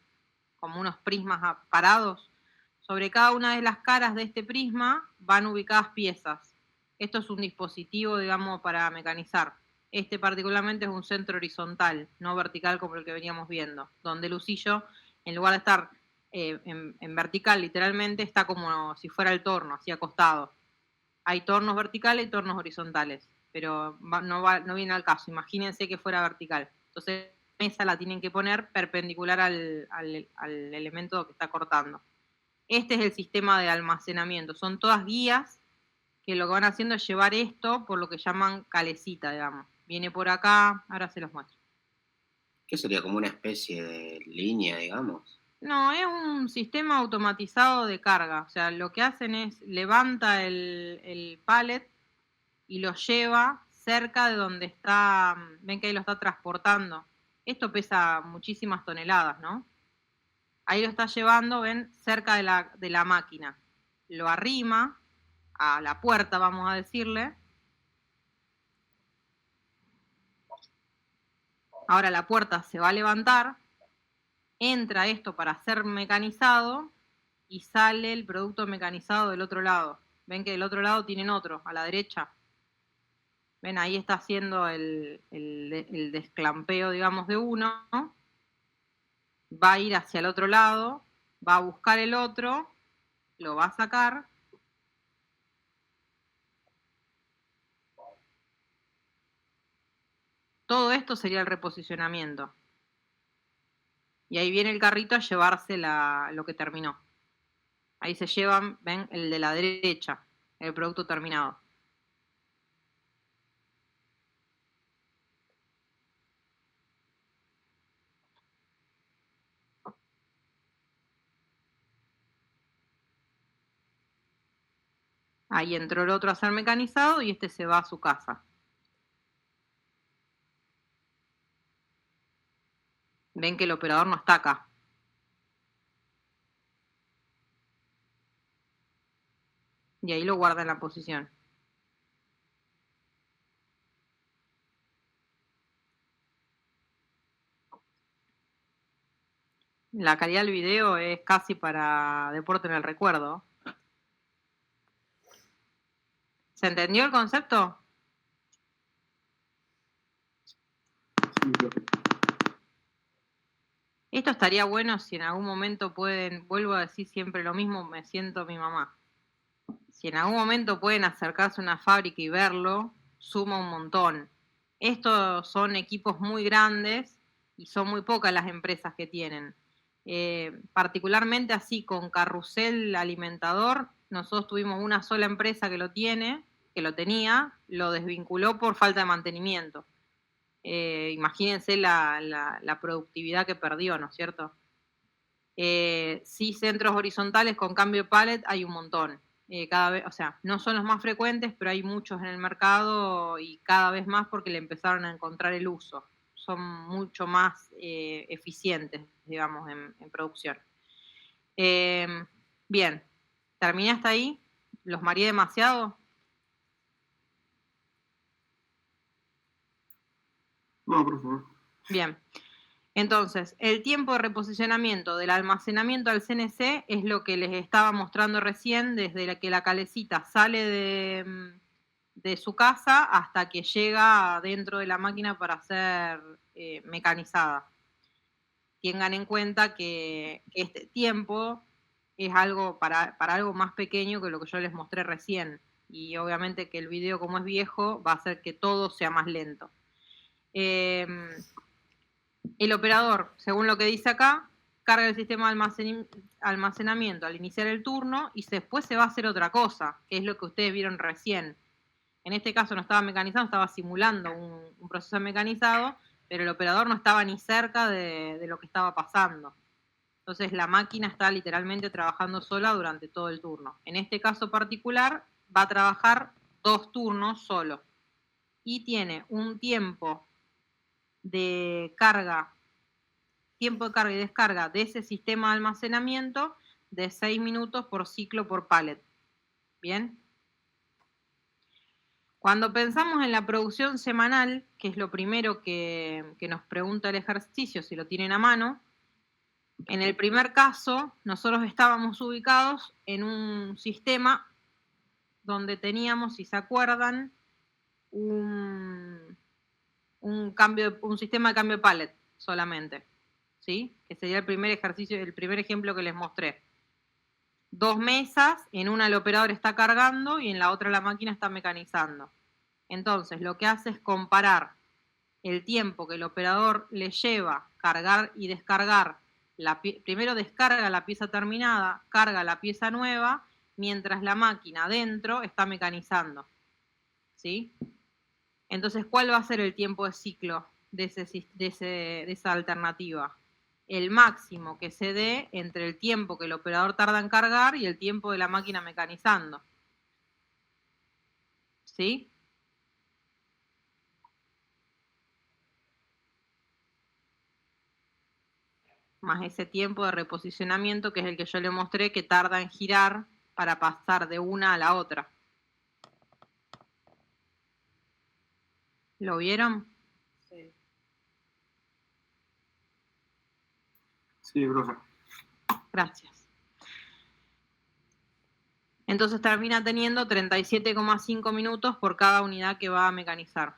como unos prismas parados. Sobre cada una de las caras de este prisma van ubicadas piezas. Esto es un dispositivo, digamos, para mecanizar. Este particularmente es un centro horizontal, no vertical como el que veníamos viendo, donde el usillo, en lugar de estar en vertical literalmente, está como si fuera el torno, así acostado. Hay tornos verticales y tornos horizontales, pero no viene al caso. Imagínense que fuera vertical. Entonces, la mesa la tienen que poner perpendicular al elemento que está cortando. Este es el sistema de almacenamiento. Son todas guías que lo que van haciendo es llevar esto por lo que llaman calecita, digamos. Viene por acá, ahora se los muestro. ¿Qué sería? ¿Como una especie de línea, digamos? No, es un sistema automatizado de carga. O sea, lo que hacen es levanta el pallet y lo lleva cerca de donde está, ven que ahí lo está transportando. Esto pesa muchísimas toneladas, ¿no? Ahí lo está llevando, ven, cerca de la máquina. Lo arrima a la puerta, vamos a decirle. Ahora la puerta se va a levantar, entra esto para ser mecanizado y sale el producto mecanizado del otro lado. Ven que del otro lado tienen otro, a la derecha. Ven, ahí está haciendo el desclampeo, digamos, de uno. Va a ir hacia el otro lado, va a buscar el otro, lo va a sacar. Todo esto sería el reposicionamiento. Y ahí viene el carrito a llevarse lo que terminó. Ahí se llevan, ven, el de la derecha, el producto terminado. Ahí entró el otro a ser mecanizado y este se va a su casa. Ven que el operador no está acá. Y ahí lo guarda en la posición. La calidad del video es casi para deporte en el recuerdo. ¿Se entendió el concepto? Sí, profe. Esto estaría bueno si en algún momento pueden, vuelvo a decir siempre lo mismo, me siento mi mamá. Si en algún momento pueden acercarse a una fábrica y verlo, suma un montón. Estos son equipos muy grandes y son muy pocas las empresas que tienen. Particularmente así con Carrusel Alimentador, nosotros tuvimos una sola empresa que lo tenía, lo desvinculó por falta de mantenimiento. Imagínense la productividad que perdió, ¿no es cierto? Sí, centros horizontales con cambio de pallet hay un montón. Cada vez, o sea, no son los más frecuentes, pero hay muchos en el mercado y cada vez más porque le empezaron a encontrar el uso. Son mucho más eficientes, digamos, en producción. Bien, terminé hasta ahí. ¿Los mareé demasiado? No, profe. Bien. Entonces, el tiempo de reposicionamiento del almacenamiento al CNC es lo que les estaba mostrando recién, desde que la calecita sale de su casa hasta que llega dentro de la máquina para ser mecanizada. Tengan en cuenta que este tiempo es algo para algo más pequeño que lo que yo les mostré recién. Y obviamente que el video, como es viejo, va a hacer que todo sea más lento. El operador, según lo que dice acá, carga el sistema de almacenamiento al iniciar el turno y después se va a hacer otra cosa, que es lo que ustedes vieron recién. En este caso no estaba mecanizado, estaba simulando un proceso mecanizado, pero el operador no estaba ni cerca de lo que estaba pasando. Entonces la máquina está literalmente trabajando sola durante todo el turno. En este caso particular va a trabajar 2 turnos solo y tiene un tiempo de carga y descarga de ese sistema de almacenamiento de 6 minutos por ciclo por pallet. ¿Bien? Cuando pensamos en la producción semanal, que es lo primero que nos pregunta el ejercicio, si lo tienen a mano, en el primer caso, nosotros estábamos ubicados en un sistema donde teníamos, si se acuerdan, un sistema de cambio de pallet solamente, ¿sí? Que sería el primer ejercicio, el primer ejemplo que les mostré. 2 mesas, en una el operador está cargando y en la otra la máquina está mecanizando. Entonces, lo que hace es comparar el tiempo que el operador le lleva cargar y descargar. Primero descarga la pieza terminada, carga la pieza nueva, mientras la máquina adentro está mecanizando, ¿sí? Entonces, ¿cuál va a ser el tiempo de ciclo de esa alternativa? El máximo que se dé entre el tiempo que el operador tarda en cargar y el tiempo de la máquina mecanizando. ¿Sí? Más ese tiempo de reposicionamiento que es el que yo le mostré que tarda en girar para pasar de una a la otra. ¿Lo vieron? Sí. Sí, profe. Gracias. Entonces termina teniendo 37,5 minutos por cada unidad que va a mecanizar.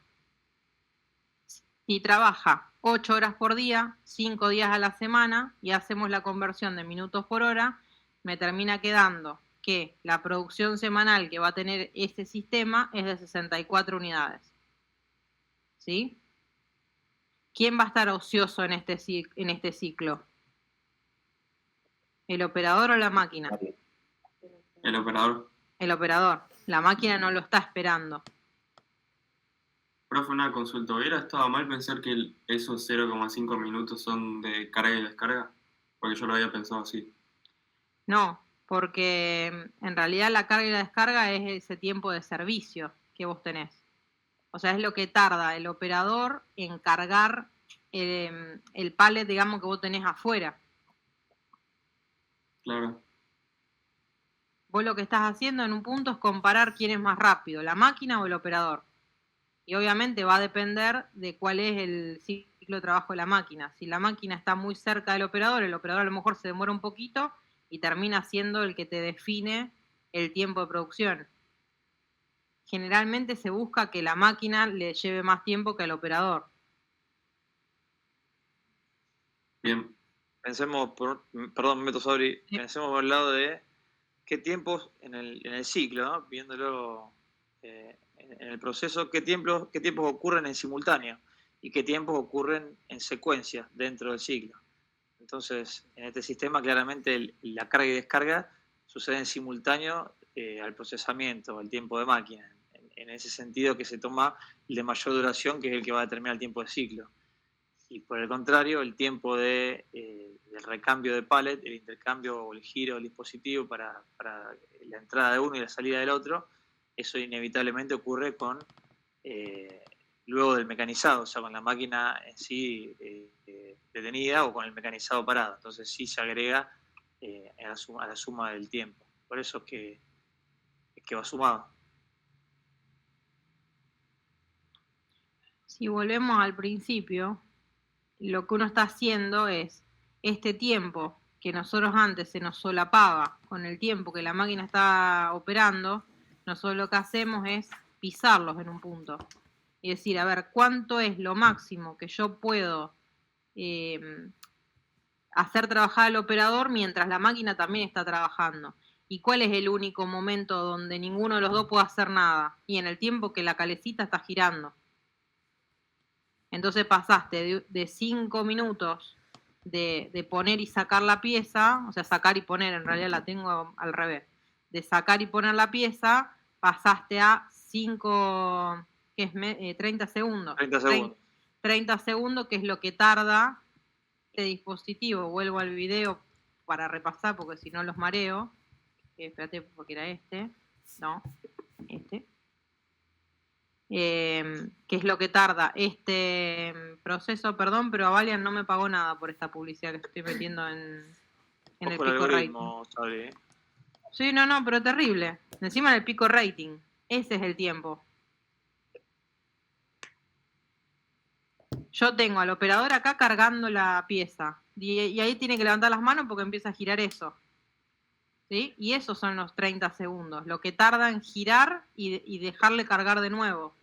Si trabaja 8 horas por día, 5 días a la semana y hacemos la conversión de minutos por hora, me termina quedando que la producción semanal que va a tener este sistema es de 64 unidades. ¿Sí? ¿Quién va a estar ocioso en este ciclo? ¿El operador o la máquina? El operador. El operador. La máquina no lo está esperando. Profe, una consulta. ¿Hubiera estado mal pensar que esos 0,5 minutos son de carga y descarga? Porque yo lo había pensado así. No, porque en realidad la carga y la descarga es ese tiempo de servicio que vos tenés. O sea, es lo que tarda el operador en cargar el pallet, digamos, que vos tenés afuera. Claro. Vos lo que estás haciendo en un punto es comparar quién es más rápido, la máquina o el operador. Y obviamente va a depender de cuál es el ciclo de trabajo de la máquina. Si la máquina está muy cerca del operador, el operador a lo mejor se demora un poquito y termina siendo el que te define el tiempo de producción. Generalmente se busca que la máquina le lleve más tiempo que al operador. Bien. Pensemos, perdón, Meto Sabri, pensemos por el lado de qué tiempos en el ciclo, ¿no? Viéndolo en el proceso, qué tiempos ocurren en simultáneo y qué tiempos ocurren en secuencia dentro del ciclo. Entonces, en este sistema claramente la carga y descarga sucede en simultáneo al procesamiento, al tiempo de máquina. En ese sentido que se toma el de mayor duración, que es el que va a determinar el tiempo de ciclo. Y por el contrario, el tiempo del recambio de pallet, el intercambio o el giro del dispositivo para la entrada de uno y la salida del otro, eso inevitablemente ocurre luego del mecanizado, o sea, con la máquina en sí detenida o con el mecanizado parado. Entonces sí se agrega a la suma del tiempo. Por eso es que va sumado. Si volvemos al principio, lo que uno está haciendo es este tiempo que nosotros antes se nos solapaba con el tiempo que la máquina está operando, nosotros lo que hacemos es pisarlos en un punto. Y decir, a ver, ¿cuánto es lo máximo que yo puedo hacer trabajar al operador mientras la máquina también está trabajando? ¿Y cuál es el único momento donde ninguno de los dos puede hacer nada? Y en el tiempo que la calecita está girando. Entonces pasaste de 5 minutos de poner y sacar la pieza, o sea, sacar y poner, en realidad la tengo al revés, de sacar y poner la pieza, pasaste a 5, que es 30 segundos. 30 segundos. 30 segundos, que es lo que tarda este dispositivo. Vuelvo al video para repasar, porque si no los mareo. Espérate, porque era este. ¿Qué es lo que tarda este proceso? Perdón, pero Avalian no me pagó nada por esta publicidad que estoy metiendo en el pico rating. Sí, no, pero terrible. Encima del pico rating. Ese es el tiempo. Yo tengo al operador acá cargando la pieza. Y ahí tiene que levantar las manos porque empieza a girar eso. ¿Sí? Y esos son los 30 segundos. Lo que tarda en girar y dejarle cargar de nuevo.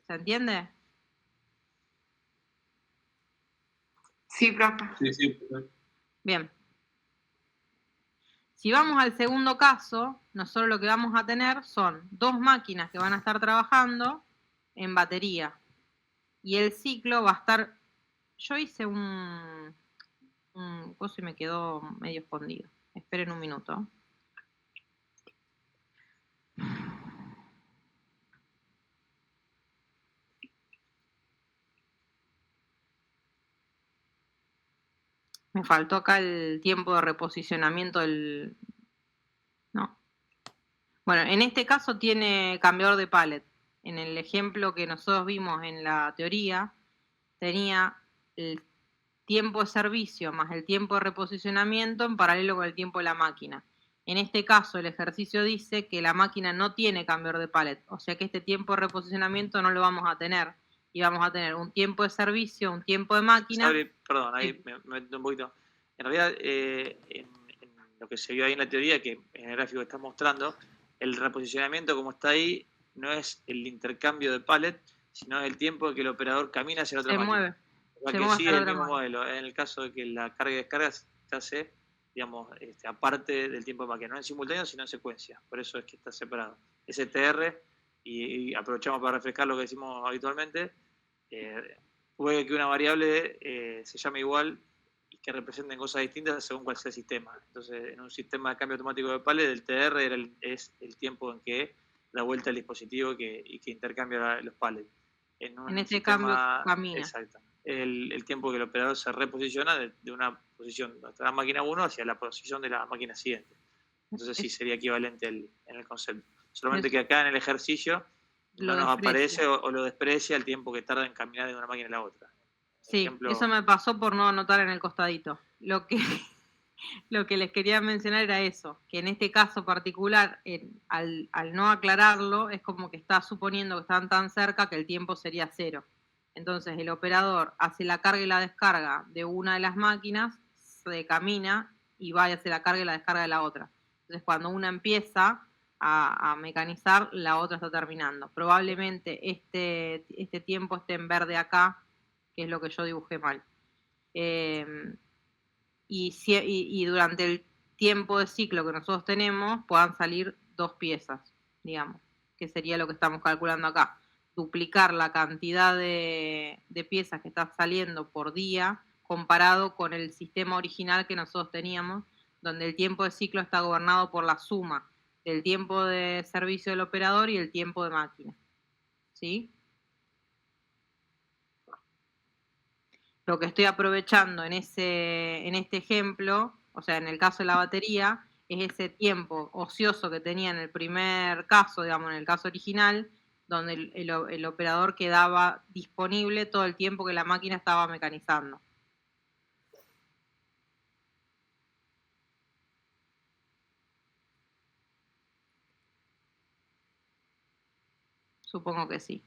¿Se entiende? Sí, profe. Sí. Bien. Si vamos al segundo caso, nosotros lo que vamos a tener son 2 máquinas que van a estar trabajando en batería. Y el ciclo va a estar... Yo hice un coso y me quedó medio escondido. Esperen un minuto. Me faltó acá el tiempo de reposicionamiento del... No. Bueno, en este caso tiene cambiador de pallet. En el ejemplo que nosotros vimos en la teoría, tenía el tiempo de servicio más el tiempo de reposicionamiento en paralelo con el tiempo de la máquina. En este caso, el ejercicio dice que la máquina no tiene cambiador de pallet, o sea que este tiempo de reposicionamiento no lo vamos a tener. Y vamos a tener un tiempo de servicio, un tiempo de máquina. Perdón, ahí me meto un poquito. En realidad, en lo que se vio ahí en la teoría, que en el gráfico que está mostrando, el reposicionamiento como está ahí no es el intercambio de pallet, sino es el tiempo que el operador camina hacia la otra máquina. Mueve. Igual que sí, es el mismo modelo. En el caso de que la carga y descarga se hace, digamos, aparte del tiempo de máquina, no en simultáneo, sino en secuencia. Por eso es que está separado. STR, y aprovechamos para refrescar lo que decimos habitualmente, puede que una variable se llame igual y que representen cosas distintas según cuál sea el sistema. Entonces, en un sistema de cambio automático de pallet, el TR es el tiempo en que da vuelta el dispositivo y que intercambia los pallets. En este cambio camina. Exacto. El tiempo que el operador se reposiciona de una posición de la máquina 1 hacia la posición de la máquina siguiente. Entonces sí sería equivalente en el concepto. Solamente que acá en el ejercicio no nos aparece o lo desprecia el tiempo que tarda en caminar de una máquina a la otra. Sí, eso me pasó por no anotar en el costadito. Lo que les quería mencionar era eso, que en este caso particular, al no aclararlo, es como que está suponiendo que están tan cerca que el tiempo sería 0. Entonces el operador hace la carga y la descarga de una de las máquinas, se camina y va y hace la carga y la descarga de la otra. Entonces cuando una empieza a mecanizar, la otra está terminando. Probablemente este tiempo esté en verde acá, que es lo que yo dibujé mal. Y durante el tiempo de ciclo que nosotros tenemos, puedan salir 2 piezas, digamos, que sería lo que estamos calculando acá. Duplicar la cantidad de piezas que está saliendo por día comparado con el sistema original que nosotros teníamos, donde el tiempo de ciclo está gobernado por la suma del tiempo de servicio del operador y el tiempo de máquina. ¿Sí? Lo que estoy aprovechando en este ejemplo, o sea, en el caso de la batería, es ese tiempo ocioso que tenía en el primer caso, digamos, en el caso original, donde el operador quedaba disponible todo el tiempo que la máquina estaba mecanizando. Supongo que sí.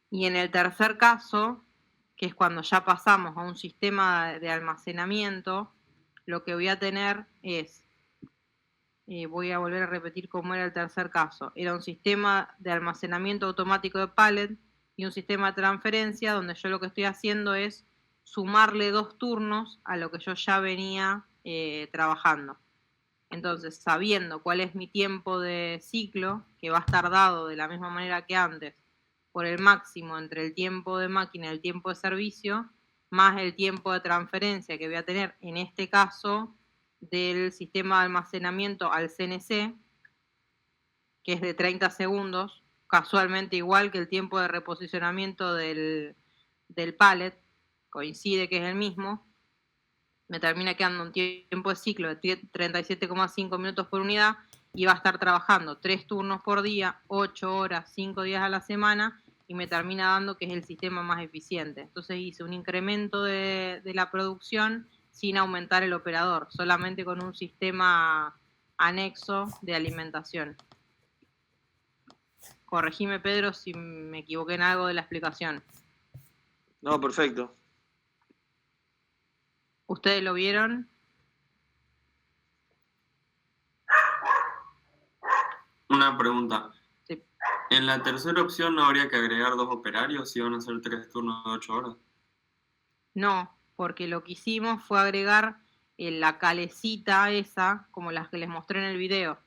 Y en el tercer caso, que es cuando ya pasamos a un sistema de almacenamiento, lo que voy a tener es, voy a volver a repetir cómo era el tercer caso, era un sistema de almacenamiento automático de pallet y un sistema de transferencia donde yo lo que estoy haciendo es sumarle 2 turnos a lo que yo ya venía trabajando. Entonces, sabiendo cuál es mi tiempo de ciclo, que va a estar dado de la misma manera que antes, por el máximo entre el tiempo de máquina y el tiempo de servicio, más el tiempo de transferencia que voy a tener, en este caso, del sistema de almacenamiento al CNC, que es de 30 segundos, casualmente igual que el tiempo de reposicionamiento del pallet, coincide que es el mismo, me termina quedando un tiempo de ciclo de 37,5 minutos por unidad y va a estar trabajando 3 turnos por día, 8 horas, 5 días a la semana y me termina dando que es el sistema más eficiente. Entonces hice un incremento de la producción sin aumentar el operador, solamente con un sistema anexo de alimentación. Corregime, Pedro, si me equivoqué en algo de la explicación. No, perfecto. ¿Ustedes lo vieron? Una pregunta. Sí. ¿En la tercera opción no habría que agregar 2 operarios si van a ser 3 turnos de 8 horas? No, porque lo que hicimos fue agregar la calecita esa, como las que les mostré en el video.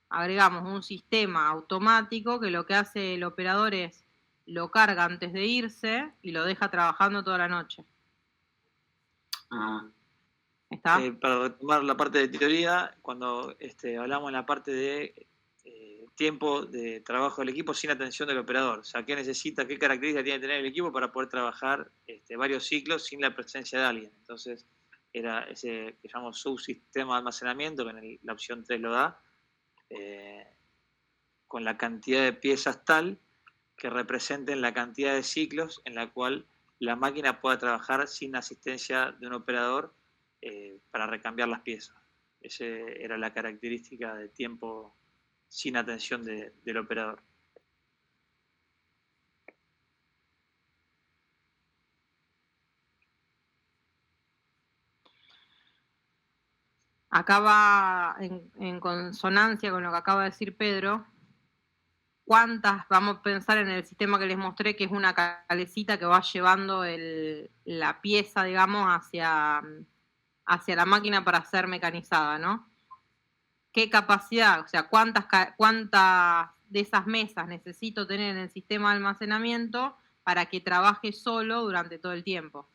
Agregamos un sistema automático que lo que hace el operador es lo carga antes de irse y lo deja trabajando toda la noche. ¿Está? Para retomar la parte de teoría, cuando hablamos en la parte de tiempo de trabajo del equipo sin atención del operador, o sea, qué necesita, qué características tiene que tener el equipo para poder trabajar varios ciclos sin la presencia de alguien. Entonces, era ese que llamamos subsistema de almacenamiento, que en la opción 3 lo da, con la cantidad de piezas tal que representen la cantidad de ciclos en la cual la máquina pueda trabajar sin asistencia de un operador para recambiar las piezas. Esa era la característica de tiempo sin atención del operador. Acá va en consonancia con lo que acaba de decir Pedro. ¿Cuántas? Vamos a pensar en el sistema que les mostré, que es una calecita que va llevando la pieza, digamos, hacia la máquina para ser mecanizada, ¿no? ¿Qué capacidad? O sea, ¿cuántas de esas mesas necesito tener en el sistema de almacenamiento para que trabaje solo durante todo el tiempo?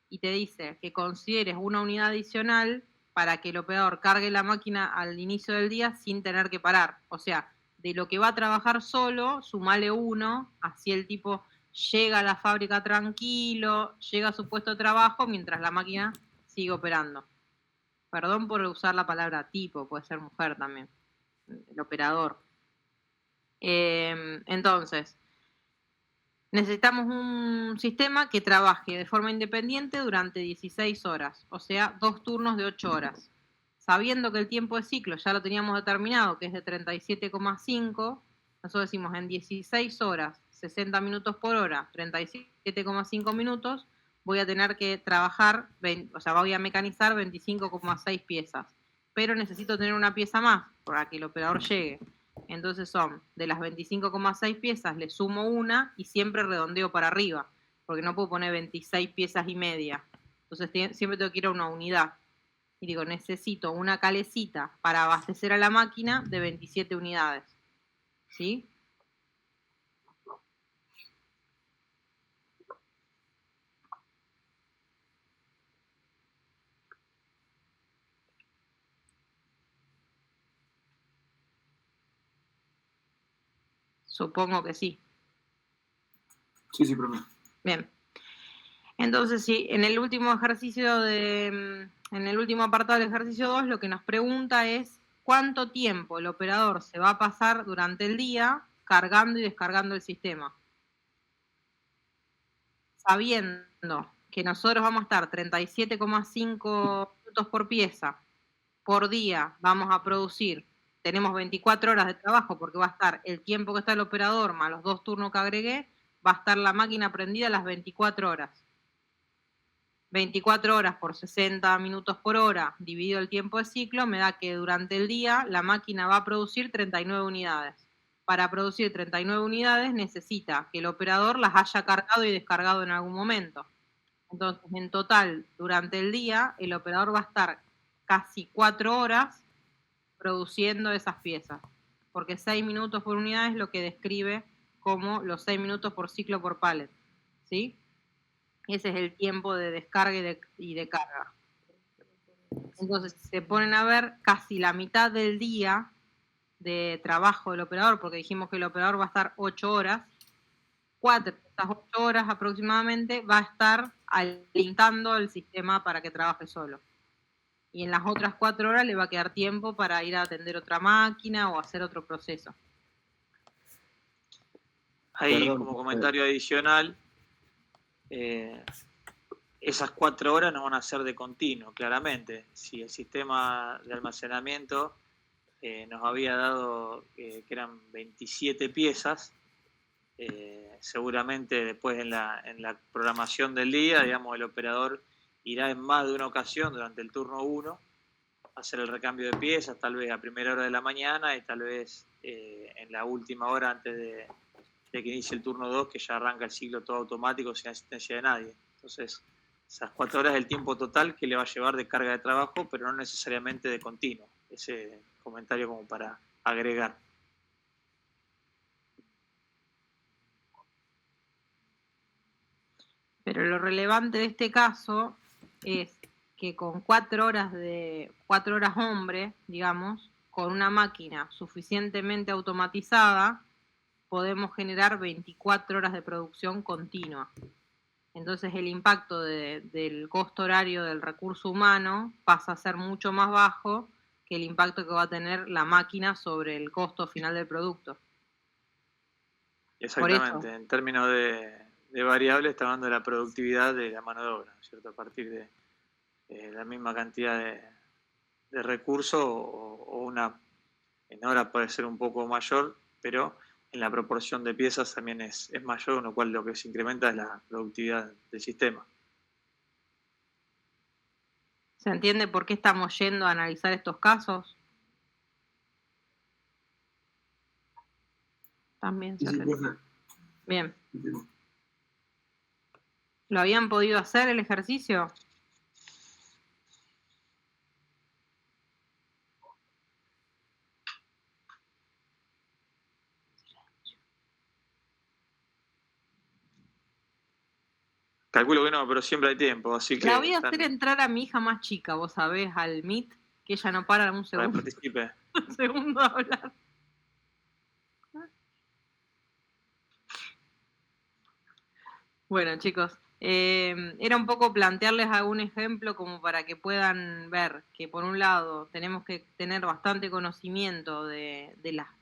Y te dice que consideres una unidad adicional para que el operador cargue la máquina al inicio del día sin tener que parar. O sea, de lo que va a trabajar solo, sumale 1, así el tipo llega a la fábrica tranquilo, llega a su puesto de trabajo mientras la máquina sigue operando. Perdón por usar la palabra tipo, puede ser mujer también, el operador. Entonces, necesitamos un sistema que trabaje de forma independiente durante 16 horas, o sea, 2 turnos de 8 horas. Sabiendo que el tiempo de ciclo ya lo teníamos determinado, que es de 37,5, nosotros decimos en 16 horas, 60 minutos por hora, 37,5 minutos, voy a tener que trabajar, voy a mecanizar 25,6 piezas. Pero necesito tener una pieza más para que el operador llegue. Entonces son, de las 25,6 piezas, le sumo una y siempre redondeo para arriba, porque no puedo poner 26 piezas y media. Entonces siempre tengo que ir a una unidad. Y digo, necesito una calecita para abastecer a la máquina de 27 unidades. ¿Sí? Supongo que sí. Sí, profe. Bien. Entonces, sí, en el último ejercicio en el último apartado del ejercicio 2, lo que nos pregunta es cuánto tiempo el operador se va a pasar durante el día cargando y descargando el sistema. Sabiendo que nosotros vamos a estar 37,5 minutos por pieza por día, vamos a producir, tenemos 24 horas de trabajo porque va a estar el tiempo que está el operador más los 2 turnos que agregué, va a estar la máquina prendida las 24 horas. 24 horas por 60 minutos por hora dividido el tiempo de ciclo me da que durante el día la máquina va a producir 39 unidades. Para producir 39 unidades necesita que el operador las haya cargado y descargado en algún momento. Entonces, en total, durante el día, el operador va a estar casi 4 horas produciendo esas piezas, porque 6 minutos por unidad es lo que describe como los 6 minutos por ciclo por pallet, ¿sí? Ese es el tiempo de descarga y de carga. Entonces, se ponen a ver casi la mitad del día de trabajo del operador, porque dijimos que el operador va a estar 8 horas, 4 de esas 8 horas aproximadamente va a estar alentando el sistema para que trabaje solo. Y en las otras 4 horas le va a quedar tiempo para ir a atender otra máquina o hacer otro proceso. Ahí, como comentario adicional, esas 4 horas no van a ser de continuo, claramente. Si el sistema de almacenamiento nos había dado que eran 27 piezas, seguramente después en la programación del día, digamos, el operador irá en más de una ocasión durante el turno 1 a hacer el recambio de piezas, tal vez a primera hora de la mañana y tal vez en la última hora antes de que inicie el turno 2, que ya arranca el ciclo todo automático sin asistencia de nadie. Entonces, esas 4 horas es el tiempo total que le va a llevar de carga de trabajo, pero no necesariamente de continuo. Ese comentario como para agregar. Pero lo relevante de este caso es que con 4 horas hombre, digamos, con una máquina suficientemente automatizada, podemos generar 24 horas de producción continua. Entonces el impacto del costo horario del recurso humano pasa a ser mucho más bajo que el impacto que va a tener la máquina sobre el costo final del producto. Exactamente, en términos de variables, está hablando de la productividad de la mano de obra, ¿cierto? A partir de la misma cantidad de recursos o una en hora puede ser un poco mayor, pero en la proporción de piezas también es mayor, con lo cual lo que se incrementa es la productividad del sistema. ¿Se entiende por qué estamos yendo a analizar estos casos? También se entiende. Bien. ¿Lo habían podido hacer el ejercicio? Calculo que no, pero siempre hay tiempo, así que... La voy a hacer entrar a mi hija más chica, vos sabés, al Meet, que ella no para un segundo. Para que participe. Un segundo a hablar. Bueno, chicos, Era un poco plantearles algún ejemplo como para que puedan ver que por un lado tenemos que tener bastante conocimiento de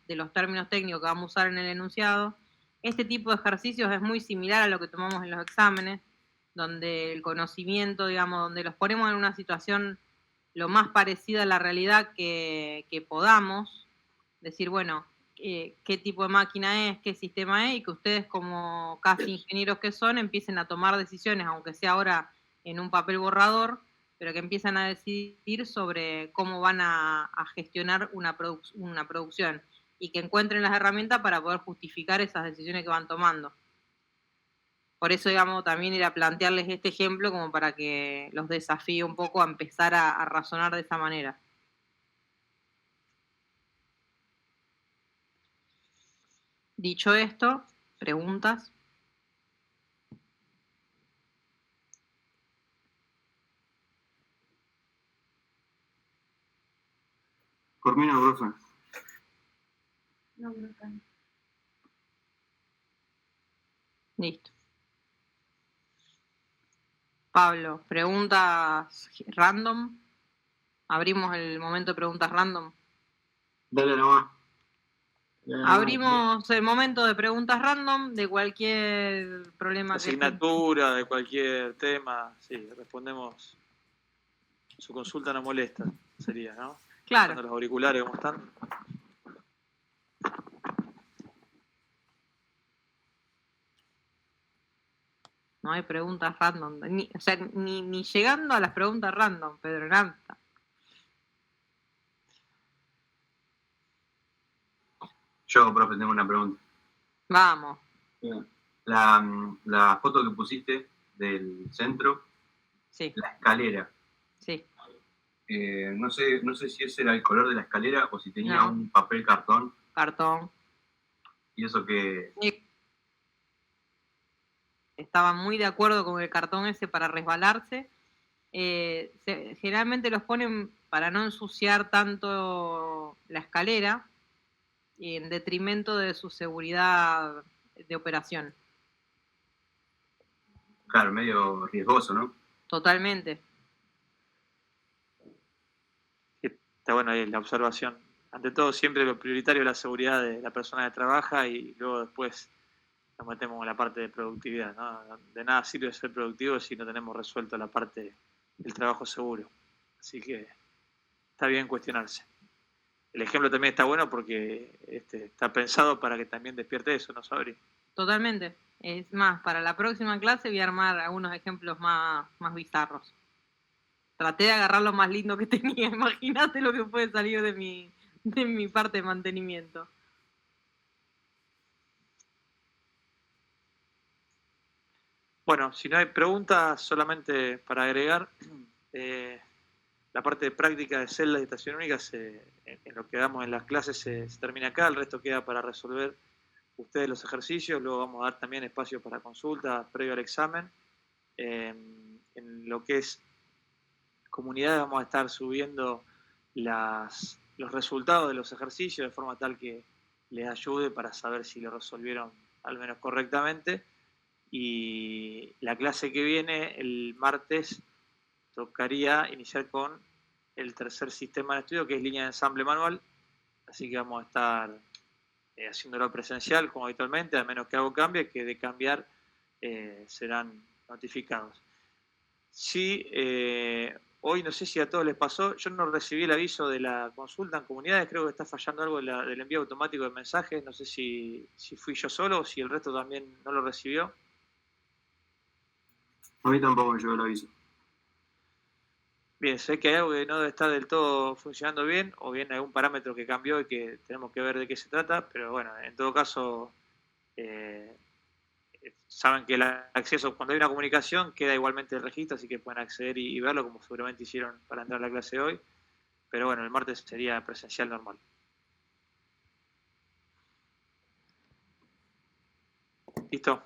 los términos técnicos que vamos a usar en el enunciado. Este tipo de ejercicios es muy similar a lo que tomamos en los exámenes, donde el conocimiento, digamos, donde los ponemos en una situación lo más parecida a la realidad que podamos, decir, bueno, qué tipo de máquina es, qué sistema es, y que ustedes como casi ingenieros que son empiecen a tomar decisiones, aunque sea ahora en un papel borrador, pero que empiezan a decidir sobre cómo van a gestionar una producción y que encuentren las herramientas para poder justificar esas decisiones que van tomando. Por eso, digamos, también era plantearles este ejemplo como para que los desafíe un poco a empezar a razonar de esa manera. Dicho esto, ¿preguntas? Cormina, profe. No, profe. Listo. Pablo, ¿preguntas random? ¿Abrimos el momento de preguntas random? Dale nomás. Abrimos el momento de preguntas random de cualquier problema. Asignatura, de cualquier tema, sí, respondemos. Su consulta no molesta, sería, ¿no? Claro. Cuando los auriculares, ¿cómo están? No hay preguntas random. Ni llegando a las preguntas random, Pedro Nanta. Yo, profe, tengo una pregunta. Vamos. La foto que pusiste del centro, sí. La escalera. Sí. No sé si ese era el color de la escalera o si tenía un papel cartón. Cartón. ¿Y eso qué? Estaba muy de acuerdo con el cartón ese para resbalarse. Generalmente los ponen para no ensuciar tanto la escalera, en detrimento de su seguridad de operación. Claro, medio riesgoso, ¿no? Totalmente. Está bueno ahí la observación. Ante todo, siempre lo prioritario es la seguridad de la persona que trabaja y luego después nos metemos en la parte de productividad, ¿no? De nada sirve ser productivo si no tenemos resuelto la parte del trabajo seguro. Así que está bien cuestionarse. El ejemplo también está bueno porque está pensado para que también despierte eso, ¿no, Sabri? Totalmente. Es más, para la próxima clase voy a armar algunos ejemplos más bizarros. Traté de agarrar lo más lindo que tenía. Imagínate lo que puede salir de mi parte de mantenimiento. Bueno, si no hay preguntas, solamente para agregar, la parte de práctica de celdas de estación única, en lo que damos en las clases se termina acá, el resto queda para resolver ustedes los ejercicios, luego vamos a dar también espacio para consultas previo al examen. En lo que es comunidades vamos a estar subiendo los resultados de los ejercicios de forma tal que les ayude para saber si lo resolvieron al menos correctamente. Y la clase que viene, el martes, tocaría iniciar con el tercer sistema de estudio, que es línea de ensamble manual. Así que vamos a estar haciéndolo presencial, como habitualmente, a menos que algo cambie, que de cambiar serán notificados. Sí, hoy no sé si a todos les pasó, yo no recibí el aviso de la consulta en comunidades, creo que está fallando algo del envío automático de mensajes, no sé si fui yo solo o si el resto también no lo recibió. A mí tampoco me llegó el aviso. Bien, sé que hay algo que no está del todo funcionando bien, o bien algún parámetro que cambió y que tenemos que ver de qué se trata, pero bueno, en todo caso, saben que el acceso, cuando hay una comunicación, queda igualmente el registro, así que pueden acceder y verlo, como seguramente hicieron para entrar a la clase de hoy, pero bueno, el martes sería presencial normal. ¿Listo?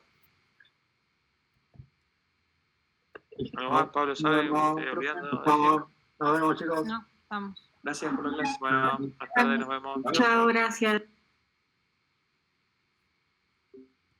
¿Algo más, Pablo? ¿Sabe? ¿Estoy olvidando? Nos vemos, chicos. No, vamos. Gracias por la clase. Bueno, hasta tarde, nos vemos. Chao, gracias.